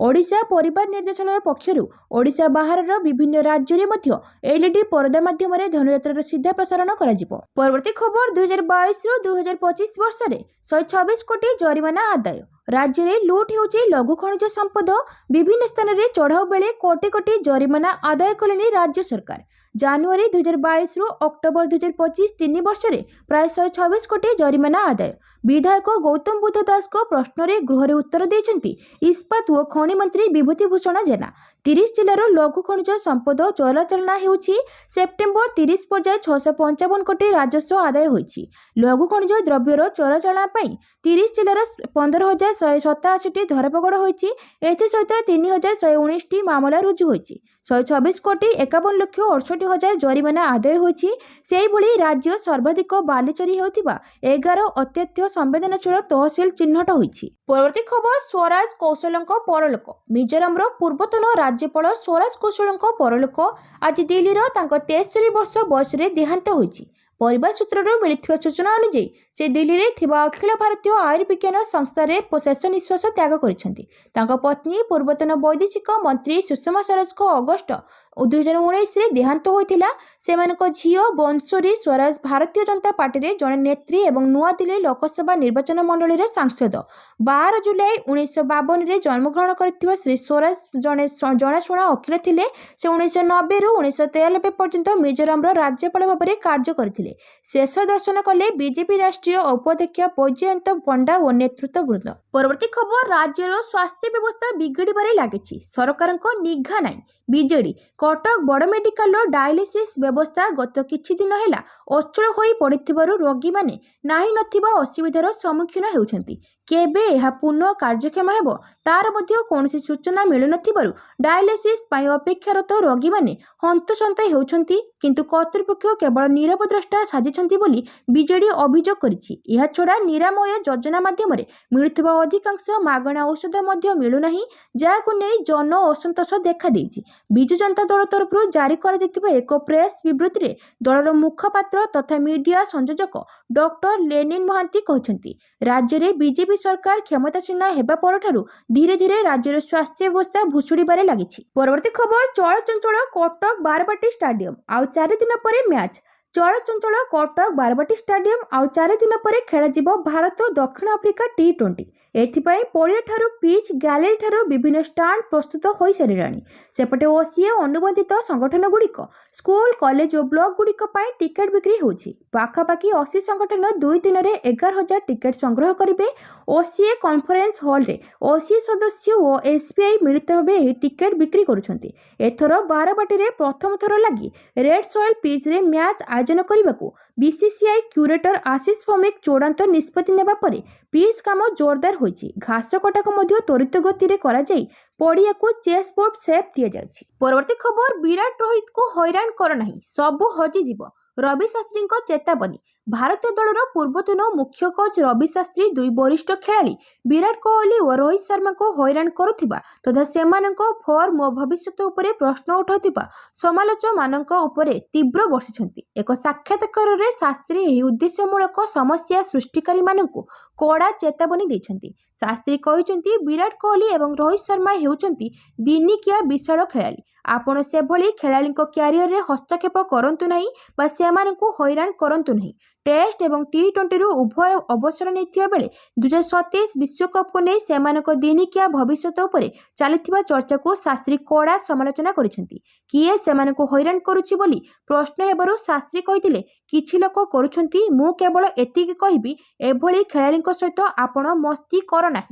[SPEAKER 1] ଓଡ଼ିଶା ପରିବାର ନିର୍ଦ୍ଦେଶାଳୟ ପକ୍ଷରୁ ଓଡ଼ିଶା ବାହାରର ବିଭିନ୍ନ ରାଜ୍ୟରେ ମଧ୍ୟ LED ପରଦା ମାଧ୍ୟମରେ ଧନୁଯାତ୍ରାର ସିଧା ପ୍ରସାରଣ କରାଯିବ। ପରବର୍ତ୍ତୀ ଖବର 2022ରୁ 2025 ବର୍ଷରେ 126 କୋଟି ଜରିମାନା ଆଦାୟ। ରାଜ୍ୟରେ ଲୁଟ୍ ହେଉଛି ଲଘୁ ଖଣିଜ ସମ୍ପଦ। ବିଭିନ୍ନ ସ୍ଥାନରେ ଚଢ଼ାଉ ବେଳେ କୋଟି କୋଟି ଜରିମାନା ଆଦାୟ କଲେଣି ରାଜ୍ୟ ସରକାର। ଜାନୁଆରୀ 2022ରୁ ଅକ୍ଟୋବର 2025 3 ବର୍ଷରେ ପ୍ରାୟ 126 କୋଟି ଜରିମାନା ଆଦାୟ। ବିଧାୟକ ଗୌତମ ବୁଦ୍ଧ ଦାସଙ୍କ ପ୍ରଶ୍ନରେ ଗୃହରେ ଉତ୍ତର ଦେଇଛନ୍ତି ଇସ୍ପାତ ଓ ଖଣି ମନ୍ତ୍ରୀ ବିଭୂତି ଭୂଷଣ ଜେନା। 30 ଜିଲ୍ଲାର ଲଘୁ ଖଣିଜ ସମ୍ପଦ ଚୋରାଚାଲାଣ ହେଉଛି। ସେପ୍ଟେମ୍ବର 30 ପର୍ଯ୍ୟାୟ 655 କୋଟି ରାଜସ୍ୱ ଆଦାୟ ହୋଇଛି। ଲଘୁ ଖଣିଜ ଦ୍ରବ୍ୟର ଚୋରାଚାଲାଣ ପାଇଁ 30 ଜିଲ୍ଲାର 15,187ଟି ଧରପଗଡ଼ ହୋଇଛି। ଏଥିସହିତ 3,119ଟି ମାମଲା ରୁଜୁ ହୋଇଛି। 126 କୋଟି 51 ଲକ୍ଷ 68 ହଜାର ଜରିମାନା ଆଦାୟ ହୋଇଛି। ସେହିଭଳି ରାଜ୍ୟ ସର୍ବାଧିକ ବାଲି ଚୋରି ହେଉଥିବା 11 ଅତ୍ୟନ୍ତ ସମ୍ବେଦନଶୀଳ ତହସିଲ ଚିହ୍ନଟ ହୋଇଛି। ପରବର୍ତ୍ତୀ ଖବର ସ୍ୱରାଜ କୌଶଲଙ୍କ ପରଲୋକ। ମିଜୋରାମର ପୂର୍ବତନ ରାଜ୍ୟପାଳ ସ୍ୱରାଜ କୌଶଲଙ୍କ ପରଲୋକ ଆଜି ଦିଲ୍ଲୀର ତାଙ୍କ 73 ବର୍ଷ ବୟସରେ ଦେହାନ୍ତ ହୋଇଛି। ପରିବାର ସୂତ୍ରରୁ ମିଳିଥିବା ସୂଚନା ଅନୁଯାୟୀ ସେ ଦିଲ୍ଲୀରେ ଥିବା ଅଖିଳ ଭାରତୀୟ ଆୟୁର୍ବିଜ୍ଞାନ ସଂସ୍ଥାରେ ଶେଷ ନିଶ୍ୱାସ ତ୍ୟାଗ କରିଛନ୍ତି। ତାଙ୍କ ପତ୍ନୀ ପୂର୍ବତନ ବୈଦେଶିକ ମନ୍ତ୍ରୀ ସୁଷମା ସ୍ୱରାଜଙ୍କ ଅଗଷ୍ଟ 2019ରେ ଦେହାନ୍ତ ହୋଇଥିଲା। ସେମାନଙ୍କ ଝିଅ ବଂଶୋରୀ ସ୍ୱରାଜ ଭାରତୀୟ ଜନତା ପାର୍ଟିରେ ଜଣେ ନେତ୍ରୀ ଏବଂ ନୂଆଦିଲ୍ଲୀ ଲୋକସଭା ନିର୍ବାଚନ ମଣ୍ଡଳୀର ସାଂସଦ। 12 ଜୁଲାଇ 1952ରେ ଜନ୍ମଗ୍ରହଣ କରିଥିବା ଶ୍ରୀ ସ୍ୱରାଜ ଜଣେ ଜଣାଶୁଣା ଓକିଲ ଥିଲେ। ସେ 1990ରୁ 1993 ପର୍ଯ୍ୟନ୍ତ ମିଜୋରାମର ରାଜ୍ୟପାଳ ଭାବରେ କାର୍ଯ୍ୟ କରିଥିଲେ। ଶେଷ ଦର୍ଶନ କଲେ ବିଜେପି ରାଷ୍ଟ୍ରୀୟ ଉପାଧ୍ୟକ୍ଷ ବୈଜୟନ୍ତ ପଣ୍ଡା ଓ ନେତୃତ୍ୱବୃନ୍ଦ। ପରବର୍ତ୍ତୀ ଖବର ରାଜ୍ୟର ସ୍ୱାସ୍ଥ୍ୟ ବ୍ୟବସ୍ଥା ବିଗିଡ଼ିବାରେ ଲାଗିଛି, ସରକାରଙ୍କ ନିଘା ନାହିଁ। ବିଜେଡି କଟକ ବଡ଼ ମେଡିକାଲର ଡାୟାଲିସିସ୍ ବ୍ୟବସ୍ଥା ଗତ କିଛି ଦିନ ହେଲା ଅଚଳ ହୋଇ ପଡ଼ିଥିବାରୁ ରୋଗୀମାନେ ନାହିଁ ନଥିବା ଅସୁବିଧାର ସମ୍ମୁଖୀନ ହେଉଛନ୍ତି। କେବେ ଏହା ପୁନଃ କାର୍ଯ୍ୟକ୍ଷମ ହେବ ତାର ମଧ୍ୟ କୌଣସି ସୂଚନା ମିଳୁନଥିବାରୁ ଡାୟାଲିସିସ୍ ପାଇଁ ଅପେକ୍ଷାରତ ରୋଗୀମାନେ ହନ୍ତସନ୍ତ ହେଉଛନ୍ତି। କିନ୍ତୁ କର୍ତ୍ତୃପକ୍ଷ କେବଳ ନୀରବ ଦ୍ରଷ୍ଟା ସାଜିଛନ୍ତି ବୋଲି ବିଜେଡି ଅଭିଯୋଗ କରିଛି। ଏହାଛଡ଼ା ନିରାମୟ ଯୋଜନା ମାଧ୍ୟମରେ ମିଳୁଥିବା ଅଧିକାଂଶ ମାଗଣା ଔଷଧ ମଧ୍ୟ ମିଳୁନାହିଁ, ଯାହାକୁ ନେଇ ଜନ ଅସନ୍ତୋଷ ଦେଖାଦେଇଛି। ବିଜୁ ଜନତା ଦଳ ତରଫରୁ ଜାରି କରାଯାଇଥିବା ଏକ ପ୍ରେସ୍ ବିବୃତ୍ତିରେ ଦଳର ମୁଖପାତ୍ର ତଥା ମିଡିଆ ସଂଯୋଜକ ଡକ୍ଟର ଲେନିନ୍ ମହାନ୍ତି କହିଛନ୍ତି, ରାଜ୍ୟରେ ବିଜେପି ସରକାର କ୍ଷମତାସୀନ ହେବା ପରଠାରୁ ଧୀରେ ଧୀରେ ରାଜ୍ୟର ସ୍ୱାସ୍ଥ୍ୟ ବ୍ୟବସ୍ଥା ଭୁଷୁଡ଼ିବାରେ ଲାଗିଛି। ପରବର୍ତ୍ତୀ ଖବର ଚଳଚଞ୍ଚଳ କଟକ ବାରବାଟୀ ଷ୍ଟାଡିୟମ ଆଉ 4 ଦିନ ପରେ ମ୍ୟାଚ୍। ଚଳଚଞ୍ଚଳ କଟକ ବାରବାଟୀ ଷ୍ଟାଡିୟମ ଆଉ 4 ଦିନ ପରେ ଖେଳାଯିବ ଭାରତ ଦକ୍ଷିଣ ଆଫ୍ରିକା T20। ଏଥିପାଇଁ ପଡ଼ିଆଠାରୁ ପିଚ୍ ଗ୍ୟାଲେରୀ ଠାରୁ ବିଭିନ୍ନ ଷ୍ଟାଣ୍ଡ ପ୍ରସ୍ତୁତ ହୋଇସାରିଲାଣି। ସେପଟେ ଓସିଏ ଅନୁବନ୍ଧିତ ସଂଗଠନଗୁଡ଼ିକ ସ୍କୁଲ, କଲେଜ ଓ ବ୍ଲକ ଗୁଡ଼ିକ ପାଇଁ ଟିକେଟ ବିକ୍ରି ହେଉଛି। ପାଖାପାଖି 80 ସଂଗଠନ 2 ଦିନରେ 11,000 ଟିକେଟ ସଂଗ୍ରହ କରିବେ। ଓସିଏ କନଫରେନ୍ସ ହଲରେ ଓସିଏ ସଦସ୍ୟ ଓ SBI ମିଳିତ ଭାବେ ଏହି ଟିକେଟ ବିକ୍ରି କରୁଛନ୍ତି। ଏଥର ବାରବାଟୀରେ ପ୍ରଥମ ଥର ଲାଗି ରେଡ୍ ସଏଲ ପିଚ୍ରେ ମ୍ୟାଚ୍ ଆୟୋଜନ କରିବାକୁ BCCI କ୍ୟୁରେଟର ଆଶିଷ ଭୌମିକ ଚୂଡ଼ାନ୍ତ ନିଷ୍ପତ୍ତି ନେବା ପରେ ପିଚ୍ କାମ ଜୋରଦାର ହୋଇଛି। ଘାସ କଟାକୁ ମଧ୍ୟ ତ୍ୱରିତ ଗତିରେ କରାଯାଇ ପଡ଼ିଆକୁ ଚେସ୍ ବୋର୍ଡ ସେପ୍ ଦିଆଯାଉଛି। ପରବର୍ତ୍ତୀ ଖବର ବିରାଟ ରୋହିତଙ୍କୁ ହଇରାଣ କର ନାହିଁ, ସବୁ ହଜିଯିବ। ରବି ଶାସ୍ତ୍ରୀଙ୍କ ଚେତାବନୀ। ଭାରତୀୟ ଦଳର ପୂର୍ବତନ ମୁଖ୍ୟ କୋଚ୍ ରବି ଶାସ୍ତ୍ରୀ 2 ବରିଷ୍ଠ ଖେଳାଳି ବିରାଟ କୋହଲି ଓ ରୋହିତ ଶର୍ମାଙ୍କୁ ହଇରାଣ କରୁଥିବା ତଥା ସେମାନଙ୍କ ଫର୍ମ ଓ ଭବିଷ୍ୟତ ଉପରେ ପ୍ରଶ୍ନ ଉଠାଉଥିବା ସମାଲୋଚକମାନଙ୍କ ଉପରେ ତୀବ୍ର ବର୍ଷିଛନ୍ତି। ଏକ ସାକ୍ଷାତକାରରେ ଶାସ୍ତ୍ରୀ ଏହି ଉଦ୍ଦେଶ୍ୟମୂଳକ ସମସ୍ୟା ସୃଷ୍ଟିକାରୀମାନଙ୍କୁ କଡ଼ା ଚେତାବନୀ ଦେଇଛନ୍ତି। ଶାସ୍ତ୍ରୀ କହିଛନ୍ତି, ବିରାଟ କୋହଲି ଏବଂ ରୋହିତ ଶର୍ମା ହେଉଛନ୍ତି ଦିନିକିଆ ବିଶାଳ ଖେଳାଳି। ଆପଣ ସେଭଳି ଖେଳାଳିଙ୍କ କ୍ୟାରିୟରରେ ହସ୍ତକ୍ଷେପ କରନ୍ତୁ ନାହିଁ ବା ସେମାନଙ୍କୁ ହଇରାଣ କରନ୍ତୁ ନାହିଁ। ଟେଷ୍ଟ ଏବଂ T20ରୁ ଉଭୟ ଅବସର ନେଇଥିବା ବେଳେ 2027 ବିଶ୍ୱକପ୍କୁ ନେଇ ସେମାନଙ୍କ ଦିନିକିଆ ଭବିଷ୍ୟତ ଉପରେ ଚାଲିଥିବା ଚର୍ଚ୍ଚାକୁ ଶାସ୍ତ୍ରୀ କଡ଼ା ସମାଲୋଚନା କରିଛନ୍ତି। କିଏ ସେମାନଙ୍କୁ ହଇରାଣ କରୁଛି ବୋଲି ପ୍ରଶ୍ନ ହେବାରୁ ଶାସ୍ତ୍ରୀ କହିଥିଲେ, କିଛି ଲୋକ କରୁଛନ୍ତି, ମୁଁ କେବଳ ଏତିକି କହିବି, ଏଭଳି ଖେଳାଳିଙ୍କ ସହିତ ଆପଣ ମସ୍ତି କର ନାହିଁ।